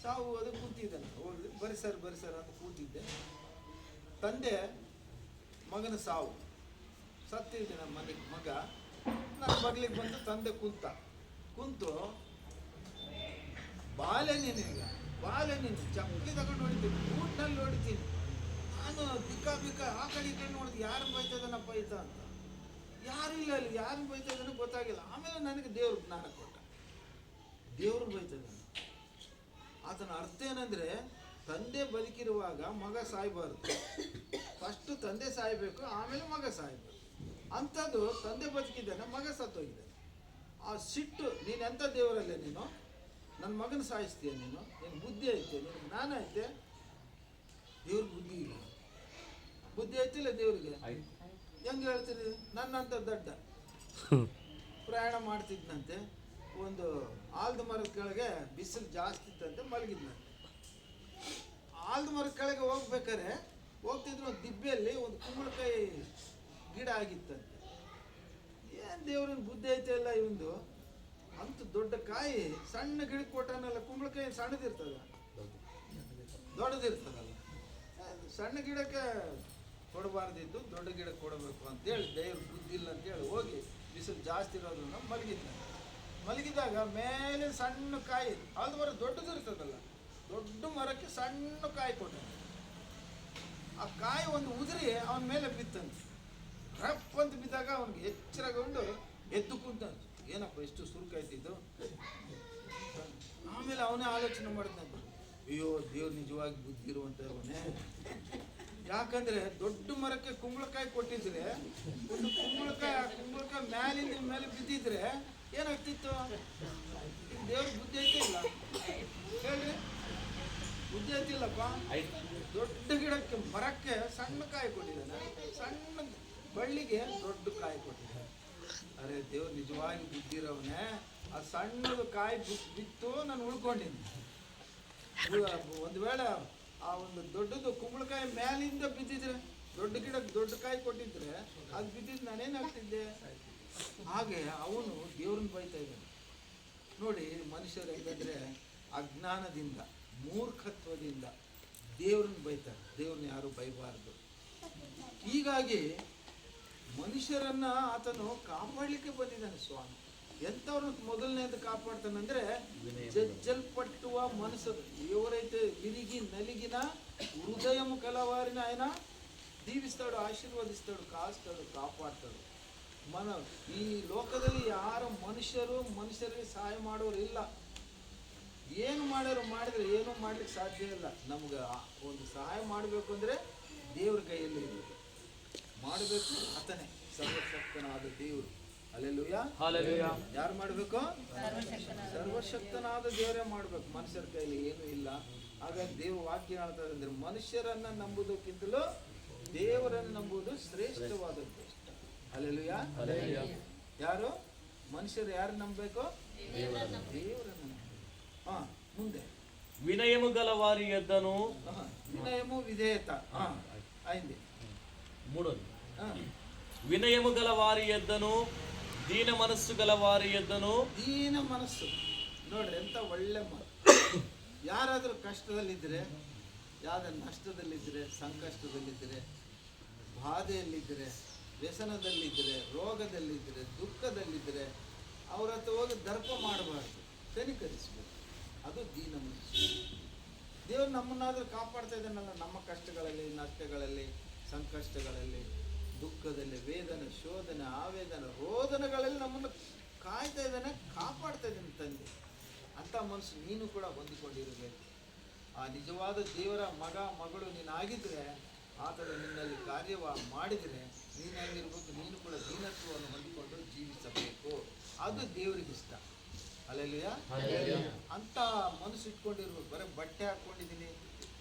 ಸಾವು ಹೋದ ಕೂತಿದ್ದಾನೆ. ಹೋಗಿ ಬರಿ ಸರ್ ಅಂತ ಕೂತಿದ್ದೆ. ತಂದೆ ಮಗನ ಸಾವು ಸತ್ತಿದ್ದೆ. ನಮ್ಮ ಮಗ ನನ್ನ ಬಗ್ಲಿಗೆ ಬಂದು ತಂದೆ ಕುಂತು ಬಾಲೆ ನೀನು ಚಪ್ಪಲಿ ತಗೊಂಡು ಹೊಡಿತೀನಿ, ಊಟನಲ್ಲಿ ಹೊಡಿತೀನಿ. ನಾನು ಬಿಕ್ಕ ಆ ಕಡೆ ಈ ಕಡೆ ನೋಡಿದ್ ಯಾರು ಬೈತದನಪ್ಪ ಅಂತ. ಯಾರು ಇಲ್ಲ ಅಲ್ಲಿ, ಯಾರು ಬೈತದನೋ ಗೊತ್ತಾಗಿಲ್ಲ. ಆಮೇಲೆ ನನಗೆ ದೇವ್ರ ಜ್ಞಾನ ಕೊಟ್ಟ. ದೇವ್ರು ಬೈತದ. ಆತನ ಅರ್ಥ ಏನಂದ್ರೆ ತಂದೆ ಬದುಕಿರುವಾಗ ಮಗ ಸಾಯ್ಬಾರ್ದು. ಫಸ್ಟ್ ತಂದೆ ಸಾಯ್ಬೇಕು, ಆಮೇಲೆ ಮಗ ಸಾಯ್ಬೇಕು. ಅಂಥದ್ದು ತಂದೆ ಬದುಕಿದ್ದಾನೆ, ಮಗ ಸತ್ತೋಗಿದ್ದಾನೆ. ಆ ಸಿಟ್ಟು, ನೀನು ಎಂಥ ದೇವರಲ್ಲೇ ನೀನು ನನ್ನ ಮಗನ ಸಾಯಿಸ್ತೀಯ, ನೀನು ಬುದ್ಧಿ ಐತೆ, ನೀನು ಜ್ಞಾನ ಐತೆ. ದೇವ್ರಿಗೆ ಬುದ್ಧಿ ಇಲ್ಲ. ಬುದ್ಧಿ ಐತಿಲ್ಲ ದೇವ್ರಿಗೆ? ಹೆಂಗೆ ಹೇಳ್ತೀರಿ? ನನ್ನಂಥ ದಡ್ಡ ಪ್ರಯಾಣ ಮಾಡ್ತಿದ್ನಂತೆ. ಒಂದು ಆಲದ ಮರದ ಕೆಳಗೆ ಬಿಸಿಲು ಜಾಸ್ತಿ ಇತ್ತಂತೆ, ಮಲಗಿದ್ನಂತೆ. ಆಲದ ಮರದ ಕೆಳಗೆ ಹೋಗ್ಬೇಕಾರೆ ಹೋಗ್ತಿದ್ರು, ಒಂದು ದಿಬ್ಬೆಯಲ್ಲಿ ಒಂದು ಕುಂಬಳಕಾಯಿ ಗಿಡ ಆಗಿತ್ತಂತೆ. ಏನು ದೇವ್ರಿನ ಬುದ್ಧಿ ಐತೆ ಇಲ್ಲ ಇವಂದು. ಅಂತ ದೊಡ್ಡ ಕಾಯಿ ಸಣ್ಣ ಗಿಡಕ್ಕೆ ಕೊಟ್ಟಾನಲ್ಲ. ಕುಂಬಳಕಾಯಿ ಸಣ್ಣದಿರ್ತದ, ದೊಡ್ಡದಿರ್ತದಲ್ಲ. ಸಣ್ಣ ಗಿಡಕ್ಕೆ ಕೊಡಬಾರ್ದಿತ್ತು, ದೊಡ್ಡ ಗಿಡಕ್ಕೆ ಕೊಡಬೇಕು ಅಂತೇಳಿ ದೇವ್ರ ಬುದ್ಧಿ ಇಲ್ಲ ಅಂತೇಳಿ ಹೋಗಿ ಬಿಸಿಲು ಜಾಸ್ತಿ ಇರೋದನ್ನ ಮಲಗಿದಾಗ ಮೇಲೆ ಸಣ್ಣ ಕಾಯಿ, ಅದು ಮರ ದೊಡ್ಡದಿರ್ತದಲ್ಲ, ದೊಡ್ಡ ಮರಕ್ಕೆ ಸಣ್ಣ ಕಾಯಿ ಕೊಟ್ಟ. ಆ ಕಾಯಿ ಒಂದು ಉದುರಿ ಅವನ ಮೇಲೆ ಬಿತ್ತಂತೆ. ರಪ್ ಅಂತ ಬಿದ್ದಾಗ ಅವನಿಗೆ ಎಚ್ಚರಗೊಂಡು ಎದ್ದು ಕುಂತಂತ. ಏನಪ್ಪ ಎಷ್ಟು ಸುರುಕಾಯ್ತಿದ್ದು. ಆಮೇಲೆ ಅವನೇ ಆಲೋಚನೆ ಮಾಡಿದಂತೆ, ಅಯ್ಯೋ ದೇವ್ರು ನಿಜವಾಗಿ ಬುದ್ಧಿ ಇರುವಂಥವನೇ. ಯಾಕಂದ್ರೆ ದೊಡ್ಡ ಮರಕ್ಕೆ ಕುಂಬಳಕಾಯಿ ಕೊಟ್ಟಿದ್ರೆ, ಒಂದು ಕುಂಬಳಕಾಯಿ ಮ್ಯಾಲಿಂದ ಮೇಲೆ ಬಿದ್ದಿದ್ರೆ ಏನಾಗ್ತಿತ್ತು? ದೇವ್ರ ಬುದ್ಧಿ ಐತೆ ಇಲ್ಲ ಹೇಳ್ರಿ? ಬುದ್ಧಿ ಐತಿಲ್ಲಪ್ಪ. ದೊಡ್ಡ ಗಿಡಕ್ಕೆ ಮರಕ್ಕೆ ಸಣ್ಣ ಕಾಯಿ ಕೊಟ್ಟಿದ್ದಾನೆ, ಸಣ್ಣ ಬಳ್ಳಿಗೆ ದೊಡ್ಡ ಕಾಯಿ ಕೊಟ್ಟಿದ್ದಾನೆ. ಅರೆ ದೇವ್ರು ನಿಜವಾಗಿ ಬುದ್ಧಿ ಇರೋವನೇ. ಆ ಸಣ್ಣದು ಕಾಯಿ ಬಿತ್ತು, ನಾನು ಉಳ್ಕೊಂಡಿನಿ. ಒಂದು ವೇಳೆ ಆ ಒಂದು ದೊಡ್ಡದು ಕುಂಬಳಕಾಯಿ ಮ್ಯಾಲಿಂದ ಬಿದ್ದಿದ್ರೆ, ದೊಡ್ಡ ಗಿಡಕ್ಕೆ ದೊಡ್ಡ ಕಾಯಿ ಕೊಟ್ಟಿದ್ರೆ ಅದು ಬಿದ್ದಿದ್ದು ನಾನೇನಾಗ್ತಿದ್ದೆ? ಹಾಗೆ ಅವನು ದೇವ್ರನ್ನ ಬೈತಾ ಇದ್ದಾನೆ ನೋಡಿ. ಮನುಷ್ಯರು ಹೆಂಗಂದ್ರೆ ಅಜ್ಞಾನದಿಂದ, ಮೂರ್ಖತ್ವದಿಂದ ದೇವ್ರನ್ನ ಬೈತಾರೆ. ದೇವ್ರನ್ನ ಯಾರು ಬೈಬಾರ್ದು. ಹೀಗಾಗಿ ಮನುಷ್ಯರನ್ನ ಆತನು ಕಾಪಾಡಲಿಕ್ಕೆ ಬಂದಿದ್ದಾನೆ ಸ್ವಾಮಿ. ಎಂಥವ್ರನ್ನ ಮೊದಲನೇದು ಕಾಪಾಡ್ತಾನಂದ್ರೆ ಜಜ್ಜಲ್ಪಟ್ಟುವ ಮನಸ್ಸು ఎవరైతే విరిగి నలిగిన హృదయము కలవారిని ఆయన దీవిస్తాడు, ఆశీర్వదిస్తాడు, కాస్తాడు, కాಪಾಡ್ತಾడు. ಈ ಲೋಕದಲ್ಲಿ ಯಾರು ಮನುಷ್ಯರಿಗೆ ಸಹಾಯ ಮಾಡೋರು ಇಲ್ಲ. ಏನು ಮಾಡಿದ್ರೆ ಏನೂ ಮಾಡ್ಲಿಕ್ಕೆ ಸಾಧ್ಯ ಇಲ್ಲ. ನಮ್ಗೆ ಒಂದು ಸಹಾಯ ಮಾಡಬೇಕು ಅಂದ್ರೆ ದೇವ್ರ ಕೈಯಲ್ಲಿ ಇರಬೇಕು. ಮಾಡಬೇಕು ಆತನೇ, ಸರ್ವಶಕ್ತನಾದ ದೇವರು. ಹಲ್ಲೆಲೂಯಾ. ಯಾರು ಮಾಡಬೇಕು? ಸರ್ವಶಕ್ತನಾದ ದೇವರೇ ಮಾಡಬೇಕು. ಮನುಷ್ಯರ ಕೈಲಿ ಏನೂ ಇಲ್ಲ. ಹಾಗಾಗಿ ದೇವ ವಾಕ್ಯ ಹೇಳ್ತಾರೆ ಅಂದ್ರೆ ಮನುಷ್ಯರನ್ನ ನಂಬುವುದಕ್ಕಿಂತಲೂ ದೇವರನ್ನು ನಂಬುವುದು ಶ್ರೇಷ್ಠವಾದದ್ದು. ಹಲ್ಲೆಲೂಯಾ. ಯಾರು ಮನುಷ್ಯರು ಯಾರು ನಂಬಬೇಕು? ದೇವರನ್ನು ನಂಬಬೇಕು. ಮುಂದೆ వినయము గల వారి యొద్దను, వినయము విధేయత అయింది. మూడోది వినయము గల వారి యొద్దను, ದೀನ ಮನಸ್ಸು ಗಲ ವಾರಿ యొద్దನು. ದೀನ ಮನಸ್ಸು ನೋಡ್ರಿ ಎಂತ ಒಳ್ಳೆ ಮಾತು. ಯಾರಾದರೂ ಕಷ್ಟದಲ್ಲಿದ್ದರೆ, ಯಾವ್ದಾರ ನಷ್ಟದಲ್ಲಿದ್ದರೆ, ಸಂಕಷ್ಟದಲ್ಲಿದ್ದರೆ, ಬಾಧೆಯಲ್ಲಿದ್ದರೆ, ವ್ಯಸನದಲ್ಲಿದ್ದರೆ, ರೋಗದಲ್ಲಿದ್ದರೆ, ದುಃಖದಲ್ಲಿದ್ದರೆ ಅವ್ರ ಹತ್ರ ಹೋಗಿ ದರ್ಪ ಮಾಡಬಾರ್ದು, ಕನಿಕರಿಸಬೇಕು. ಅದು ದೀನ ಮನಸ್ಸು. ದೇವರು ನಮ್ಮನ್ನಾದರೂ ಕಾಪಾಡ್ತಾ ಇದ್ದಾನಲ್ಲ, ನಮ್ಮ ಕಷ್ಟಗಳಲ್ಲಿ, ನಷ್ಟಗಳಲ್ಲಿ, ಸಂಕಷ್ಟಗಳಲ್ಲಿ, ದುಃಖದಲ್ಲಿ, ವೇದನೆ, ಶೋಧನೆ, ಆವೇದನೆ, ರೋದನೆಗಳಲ್ಲಿ ನಮ್ಮನ್ನು ಕಾಯ್ತಾ ಇದ್ದಾನೆ, ಕಾಪಾಡ್ತಾ ಇದ್ದಾನೆ ತಂದೆ. ಅಂಥ ಮನಸ್ಸು ನೀನು ಕೂಡ ಹೊಂದಿಕೊಂಡಿರಬೇಕು. ಆ ನಿಜವಾದ ದೇವರ ಮಗ ಮಗಳು ನೀನಾಗಿದ್ದರೆ ಆತನ ನಿನ್ನಲ್ಲಿ ಕಾರ್ಯವ ಮಾಡಿದರೆ ನೀನಾಗಿರ್ಬೇಕು. ನೀನು ಕೂಡ ದೀನತ್ವವನ್ನು ಹೊಂದಿಕೊಂಡು ಜೀವಿಸಬೇಕು. ಅದು ದೇವರಿಗಿಷ್ಟ. ಹಲ್ಲೆಲೂಯಾ. ಅಂತ ಮನಸ್ಸು ಇಟ್ಕೊಂಡಿರ್ಬೇಕು. ಬರೀ ಬಟ್ಟೆ ಹಾಕ್ಕೊಂಡಿದ್ದೀನಿ,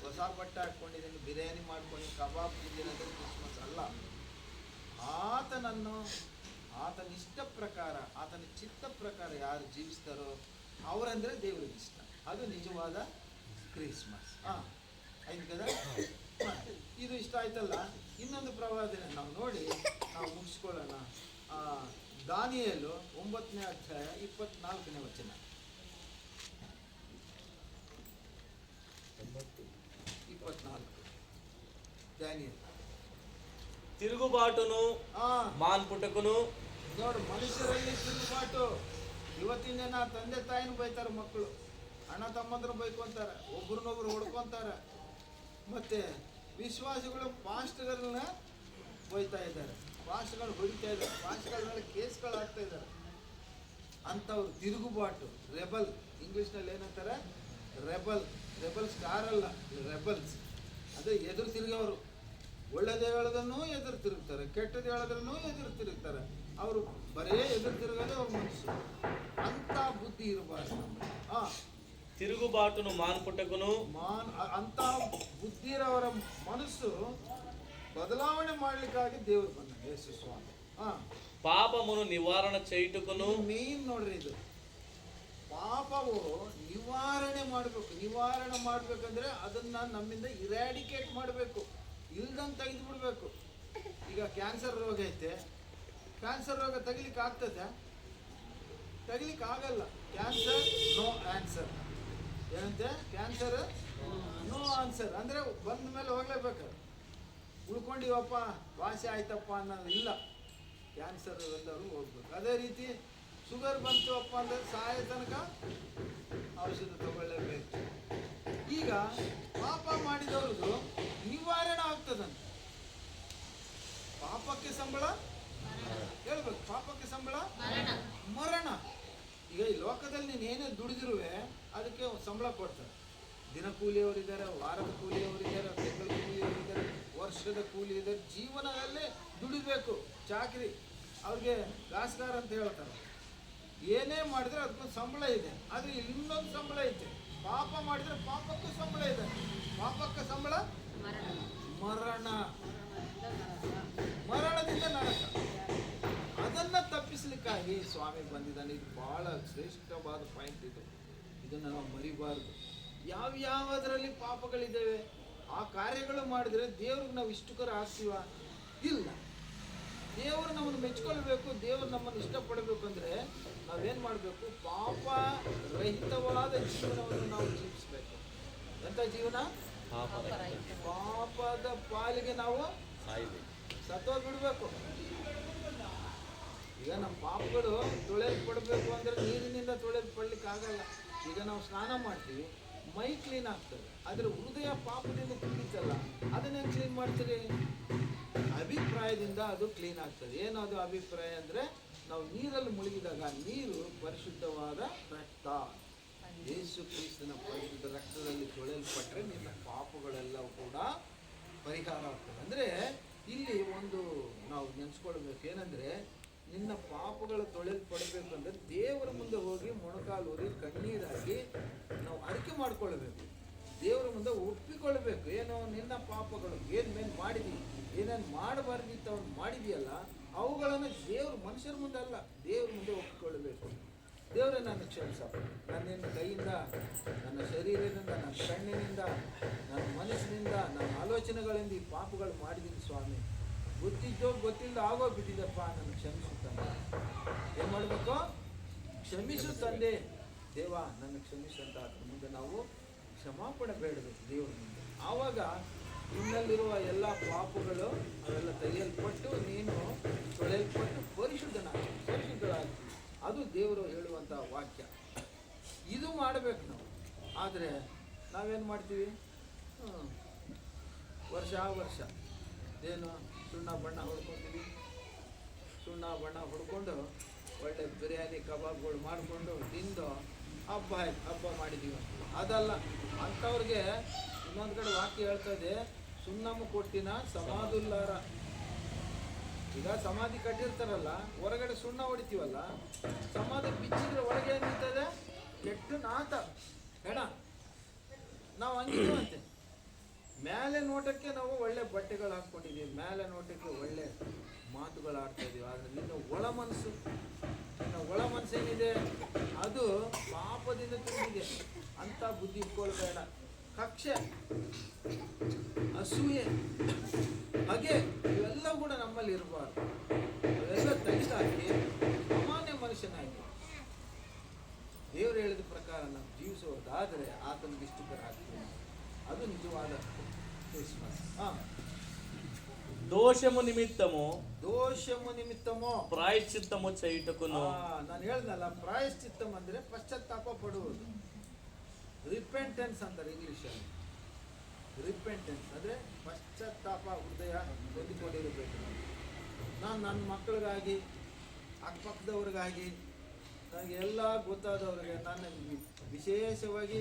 ಹೊಸ ಬಟ್ಟೆ ಹಾಕ್ಕೊಂಡಿದ್ದೀನಿ, ಬಿರಿಯಾನಿ ಮಾಡ್ಕೊಂಡು ಕಬಾಬ್ ತಿಂದಿನಿ ಅಂದರೆ ಕ್ರಿಸ್ಮಸ್ ಅಲ್ಲ. ಆತನನ್ನು ಆತನ ಇಷ್ಟ ಪ್ರಕಾರ, ಆತನ ಚಿತ್ತ ಪ್ರಕಾರ ಯಾರು ಜೀವಿಸ್ತಾರೋ ಅವರಂದರೆ ದೇವ್ರಿಗೆ ಇಷ್ಟ. ಅದು ನಿಜವಾದ ಕ್ರಿಸ್ಮಸ್. ಆಯ್ತು కదా. ಇದು ಇಷ್ಟ ಆಯ್ತಲ್ಲ. ಇನ್ನೊಂದು ಪ್ರವಾದನೆ ನಾವು ನೋಡಿ ನಾವು ಮುಗಿಸ್ಕೊಳ್ಳೋಣ. ದಾನಿಯೇಲು 9ನೇ ಅಧ್ಯಾಯ 24ನೇ ವಚನ. 24 ದಾನಿಯೇಲು. ತಿರುಗುಬಾಟುನು ಮಾನ್ಪುಟಕನು. ನೋಡು, ಮನುಷ್ಯರಲ್ಲಿ ತಿರುಗುಬಾಟು. ಇವತ್ತಿನ ದಿನ ತಂದೆ ತಾಯಿನೂ ಬೈತಾರೆ, ಮಕ್ಕಳು ಅಣ್ಣ ತಮ್ಮಂದ್ರು ಬೈಕೊಂತಾರೆ, ಒಬ್ರನ್ನೊಬ್ರು ಹೊಡ್ಕೊಂತಾರೆ. ಮತ್ತೆ ವಿಶ್ವಾಸಿಗಳು ಪಾಸ್ಟ್ಗಳನ್ನ ಬೈತಾ ಇದ್ದಾರೆ, ಪಾಸ್ಟ್ಗಳು ಹೊಡಿತಾ ಇದ್ದಾರೆ, ಪಾಸ್ಟ್ಗಳ ಮೇಲೆ ಕೇಸ್ಗಳು ಆಗ್ತಾ ಇದ್ದಾರೆ. ಅಂಥವ್ರು ತಿರುಗುಬಾಟು, ರೆಬಲ್. ಇಂಗ್ಲೀಷ್ನಲ್ಲಿ ಏನಂತಾರೆ? ರೆಬಲ್ ಸ್ಟಾರ್ ಅಲ್ಲ, ರೆಬಲ್ಸ್. ಅದೇ ಎದುರು ತಿರುಗೋರು. ಒಳ್ಳೇದು ಹೇಳೋದನ್ನು ಎದುರು ತಿರುಗ್ತಾರೆ, ಕೆಟ್ಟದ್ದು ಹೇಳೋದನ್ನು ಎದುರು ತಿರುಗ್ತಾರೆ. ಅವರು ಬರೇ ಎದುರು ತಿರುಗೋದೇ ಅವ್ರ ಮನಸ್ಸು. ಅಂಥ ಬುದ್ಧಿ ಇರಬಾರ್ದು ನಮ್ಗೆ. ತಿರುಗುಬಾಟುನು ಮಾನ್ಪುಟಕನು. ಅಂಥ ಬುದ್ಧಿ ಇರೋವರ ಮನಸ್ಸು ಬದಲಾವಣೆ ಮಾಡ್ಲಿಕ್ಕಾಗಿ ದೇವರು ಬಂದ ಯೇಸು ಸ್ವಾಮಿ. ಪಾಪమును ನಿವಾರಣ ಚೈಟುಕನು. ಮೇನ್ ನೋಡ್ರಿ, ಇದು ಪಾಪವು ನಿವಾರಣೆ ಮಾಡಬೇಕು. ನಿವಾರಣೆ ಮಾಡ್ಬೇಕಂದ್ರೆ ಅದನ್ನ ನಮ್ಮಿಂದ ಇರಾಡಿಕೇಟ್ ಮಾಡಬೇಕು, ಇಲ್ದಂಗೆ ತೆಗೆದು ಬಿಡ್ಬೇಕು. ಈಗ ಕ್ಯಾನ್ಸರ್ ರೋಗ ಐತೆ, ಕ್ಯಾನ್ಸರ್ ರೋಗ ತೆಗಿಲಿಕ್ಕೆ ಆಗ್ತದೆ? ತೆಗಿಲಿಕ್ಕೆ ಆಗಲ್ಲ. Cancer no answer. ಏನಂತೆ? ಕ್ಯಾನ್ಸರ್ ನೋ ಆನ್ಸರ್ ಅಂದರೆ ಬಂದ ಮೇಲೆ ಹೋಗ್ಲೇಬೇಕು. ಉಳ್ಕೊಂಡಿವಪ್ಪ ವಾಸಿ ಆಯ್ತಪ್ಪ ಅನ್ನೋದು ಇಲ್ಲ. ಕ್ಯಾನ್ಸರ್ ಎಲ್ಲರೂ ಹೋಗ್ಬೇಕು. ಅದೇ ರೀತಿ ಶುಗರ್ ಬಂತು ಅಪ್ಪ ಅಂದರೆ ಸಾಯೋ ತನಕ ಔಷಧ ತಗೊಳ್ಳೇಬೇಕು. ಈಗ ಪಾಪ ಮಾಡಿದವ್ರದ್ದು ನಿವಾರಣೆ ಆಗ್ತದಂತೆ. ಪಾಪಕ್ಕೆ ಸಂಬಳ ಹೇಳ್ಬೇಕು, ಪಾಪಕ್ಕೆ ಸಂಬಳ ಮರಣ. ಈಗ ಈ ಲೋಕದಲ್ಲಿ ನೀನು ಏನೇ ದುಡಿದಿರುವೆ ಅದಕ್ಕೆ ಸಂಬಳ ಕೊಡ್ತಾರೆ. ದಿನ ಕೂಲಿಯವರಿದ್ದಾರೆ, ವಾರದ ಕೂಲಿಯವರಿದ್ದಾರೆ, ತಿಂಗಳ ಕೂಲಿಯವರಿದ್ದಾರೆ, ವರ್ಷದ ಕೂಲಿ ಇದ್ದಾರೆ. ಜೀವನದಲ್ಲೇ ದುಡಿಬೇಕು. ಚಾಕರಿ ಅವ್ರಿಗೆ ಗಾಸ್ಗಾರ ಅಂತ ಹೇಳ್ತಾರೆ. ಏನೇ ಮಾಡಿದ್ರೆ ಅದಕ್ಕೊಂದು ಸಂಬಳ ಇದೆ. ಆದರೆ ಇಲ್ಲಿ ಇನ್ನೊಂದು ಸಂಬಳ ಐತೆ. ಪಾಪ ಮಾಡಿದರೆ ಪಾಪಕ್ಕೂ ಸಂಬಳ ಇದೆ. ಪಾಪಕ್ಕೆ ಸಂಬಳ ಮರಣ, ಮರಣದಿಂದ ನರಕ. ಅದನ್ನು ತಪ್ಪಿಸ್ಲಿಕ್ಕಾಗಿ ಸ್ವಾಮಿ ಬಂದಿದ್ದಾನೆ. ಇದು ಬಹಳ ಶ್ರೇಷ್ಠವಾದ ಪಾಯಿಂಟ್. ಇದನ್ನು ನಾವು ಮರಿಬಾರ್ದು. ಯಾವ್ಯಾವುದರಲ್ಲಿ ಪಾಪಗಳಿದ್ದೇವೆ ಆ ಕಾರ್ಯಗಳು ಮಾಡಿದರೆ ದೇವ್ರಿಗೆ ನಾವು ಇಷ್ಟಕರ ಆಗ್ತೀವ? ಇಲ್ಲ. ದೇವರು ನಮ್ಮನ್ನು ಮೆಚ್ಕೊಳ್ಬೇಕು, ದೇವರು ನಮ್ಮನ್ನು ಇಷ್ಟಪಡಬೇಕು ಅಂದರೆ ನಾವೇನು ಮಾಡಬೇಕು? ಪಾಪ ರಹಿತವಾದ ಜೀವನವನ್ನು ನಾವು ಜೀವಿಸಬೇಕು. ಎಂಥ ಜೀವನ? ಪಾಪದ ಪಾಲಿಗೆ ನಾವು ಸತ್ತೋಗ್ಬಿಡ್ಬೇಕು. ಈಗ ನಮ್ಮ ಪಾಪಗಳು ತೊಳೆಯಲ್ಪಡಬೇಕು ಅಂದರೆ ನೀರಿನಿಂದ ತೊಳೆಯಲ್ಪಡ್ಲಿಕ್ಕೆ ಆಗಲ್ಲ. ಈಗ ನಾವು ಸ್ನಾನ ಮಾಡ್ತೀವಿ, ಮೈ ಕ್ಲೀನ್ ಆಗ್ತದೆ, ಆದರೆ ಹೃದಯ ಪಾಪದಿಂದ ತುಂಬಿತ್ತಲ್ಲ, ಅದನ್ನೇ ಕ್ಲೀನ್ ಮಾಡ್ತೀರಿ? ಅಭಿಪ್ರಾಯದಿಂದ ಅದು ಕ್ಲೀನ್ ಆಗ್ತದೆ. ಏನು ಅದು ಅಭಿಪ್ರಾಯ ಅಂದರೆ, ನಾವು ನೀರಲ್ಲಿ ಮುಳುಗಿದಾಗ ನೀರು ಪರಿಶುದ್ಧವಾದ ರಕ್ತ, ಯೇಸು ಕ್ರಿಸ್ತನ ಪರಿಶುದ್ಧ ರಕ್ತದಲ್ಲಿ ತೊಳೆಯಲ್ಪಟ್ಟರೆ ನಿನ್ನ ಪಾಪಗಳೆಲ್ಲವೂ ಕೂಡ ಪರಿಹಾರ ಆಗ್ತದೆ. ಅಂದರೆ ಇಲ್ಲಿ ಒಂದು ನಾವು ನೆನೆಸ್ಕೊಳ್ಬೇಕು, ಏನಂದರೆ ನಿನ್ನ ಪಾಪಗಳು ತೊಳೆಯಲ್ಪಡಬೇಕಂದ್ರೆ ದೇವರ ಮುಂದೆ ಹೋಗಿ ಮೊಣಕಾಲು ಊರಿ ಕಣ್ಣೀರಾಗಿ ನಾವು ಅರಿಕೆ ಮಾಡ್ಕೊಳ್ಬೇಕು. ದೇವರ ಮುಂದೆ ಒಪ್ಪಿಕೊಳ್ಬೇಕು. ಏನು ನಿನ್ನ ಪಾಪಗಳು ಏನೇನು ಮಾಡಿದೀವಿ, ಏನೇನು ಮಾಡಬಾರ್ದಿತ್ತು ಅವ್ನು ಮಾಡಿದೆಯಲ್ಲ, ಅವುಗಳನ್ನು ದೇವ್ರ ಮನುಷ್ಯರ ಮುಂದೆ ಅಲ್ಲ, ದೇವ್ರ ಮುಂದೆ ಒಪ್ಪಿಕೊಳ್ಬೇಕು. ದೇವರೇ ನನ್ನ ಕ್ಷಮಿಸಪ್ಪ, ನನ್ನಿಂದ ಕೈಯಿಂದ, ನನ್ನ ಶರೀರದಿಂದ, ನನ್ನ ಕಣ್ಣಿನಿಂದ, ನನ್ನ ಮನಸ್ಸಿನಿಂದ, ನನ್ನ ಆಲೋಚನೆಗಳಿಂದ ಈ ಪಾಪಗಳು ಮಾಡಿದ್ದೀನಿ ಸ್ವಾಮಿ. ಗೊತ್ತಿದ್ದೋ ಗೊತ್ತಿಲ್ಲ ಆಗೋಗ್ಬಿಟ್ಟಿದಪ್ಪ, ನನ್ನ ಕ್ಷಮಿಸು ತಂದೆ. ಏನು ಮಾಡಬೇಕು? ಕ್ಷಮಿಸು ತಂದೆ, ದೇವ ನನ್ನ ಕ್ಷಮಿಸಂತ ಮುಂದೆ ನಾವು ಕ್ಷಮಾಪಣೆ ಬೇಡಬೇಕು ದೇವ್ರ ಮುಂದೆ. ಆವಾಗ ನಿನ್ನಲ್ಲಿರುವ ಎಲ್ಲ ಪಾಪಗಳು ಅವೆಲ್ಲ ತೆಗೆಯಲ್ಪಟ್ಟು ನೀನು ತೊಳೆಯಲ್ಪಟ್ಟು ಪರಿಶುದ್ಧಳಾಗ್ತೀವಿ. ಅದು ದೇವರು ಹೇಳುವಂಥ ವಾಕ್ಯ. ಇದು ಮಾಡಬೇಕು ನಾವು. ಆದರೆ ನಾವೇನು ಮಾಡ್ತೀವಿ? ವರ್ಷ ಏನು ಸುಣ್ಣ ಬಣ್ಣ ಹೊಡ್ಕೊತೀವಿ. ಸುಣ್ಣ ಬಣ್ಣ ಹೊಡ್ಕೊಂಡು ಒಳ್ಳೆ ಬಿರಿಯಾನಿ ಕಬಾಬ್ಗಳು ಮಾಡಿಕೊಂಡು ತಿಂದು ಹಬ್ಬ ಮಾಡಿದ್ದೀವಿ. ಅದಲ್ಲ, ಅಂಥವ್ರಿಗೆ ಇನ್ನೊಂದು ಕಡೆ ವಾಕ್ಯ ಹೇಳ್ತದೆ, ಸುಣ್ಣಮ್ಮ ಕೊಟ್ಟಿನ ಸಮಾಧುಲ್ಲಾರ. ಈಗ ಸಮಾಧಿ ಕಟ್ಟಿರ್ತಾರಲ್ಲ, ಹೊರಗಡೆ ಸುಣ್ಣ ಹೊಡಿತೀವಲ್ಲ, ಸಮಾಧಿ ಬಿಚ್ಚಿದ್ರೆ ಒಳಗೆ ಏನು ನಿಂತದೆ? ಕೆಟ್ಟು ನಾತ ಹೆಣ. ನಾವು ಹಂಗಿದ್ದೀವಂತೆ. ಮೇಲೆ ನೋಟಕ್ಕೆ ನಾವು ಒಳ್ಳೆ ಬಟ್ಟೆಗಳು ಹಾಕ್ಕೊಂಡಿದ್ದೀವಿ, ಮೇಲೆ ನೋಟಕ್ಕೆ ಒಳ್ಳೆ ಮಾತುಗಳು ಆಡ್ತಾ ಇದ್ದೀವಿ. ಆದರೆ ನಿನ್ನ ಒಳ ಮನಸ್ಸೇನಿದೆ ಅದು ಪಾಪದಿಂದ ತುಂಬಿದೆ ಅಂತ ಬುದ್ಧಿ ಇಟ್ಕೊಳ್ಬೇಡ. ಕಕ್ಷೆ, ಅಸೂಯೆ, ಹಾಗೆ ಇವೆಲ್ಲ ಕೂಡ ನಮ್ಮಲ್ಲಿ ಇರಬಾರ್ದು. ಅವೆಲ್ಲ ತೆಗೆದಾಕಿ ಸಾಮಾನ್ಯ ಮನುಷ್ಯನಾಗಿ ದೇವರು ಹೇಳಿದ ಪ್ರಕಾರ ನಾವು ಜೀವಿಸುವುದಾದರೆ ಆತನಿಗೆ ಇಷ್ಟಕರಾಗ್ತದೆ. ಅದು ನಿಜವಾದ ಕ್ರಿಸ್ಮಸ್. దోషము నిమిత్తము ದೋಷము ನಿಮಿತ್ತಮೋ ಪ್ರಾಯಶ್ಚಿತ್ತము చేయుటకును. ನಾನು ಹೇಳ್ದಲ್ಲ, ಪ್ರಾಯಶ್ಚಿತ್ತಂ ಅಂದ್ರೆ ಪಶ್ಚಾತ್ತಾಪ ಪಡುವುದು. ರಿಪೆಂಟೆನ್ಸ್ ಅಂತಾರೆ ಇಂಗ್ಲಿಷಲ್ಲಿ. ರಿಪೆಂಟೆನ್ಸ್ ಅಂದ್ರೆ ಪಶ್ಚಾತ್ತಾಪ ಹೃದಯ ಹೊಂದಿಕೊಂಡಿರಬೇಕು. ನಾನು ನನ್ನ ಮಕ್ಕಳಿಗಾಗಿ, ಅಕ್ಕಪಕ್ಕದವ್ರಿಗಾಗಿ, ನನಗೆ ಎಲ್ಲ ಗೊತ್ತಾದವ್ರಿಗೆ, ನಾನು ವಿಶೇಷವಾಗಿ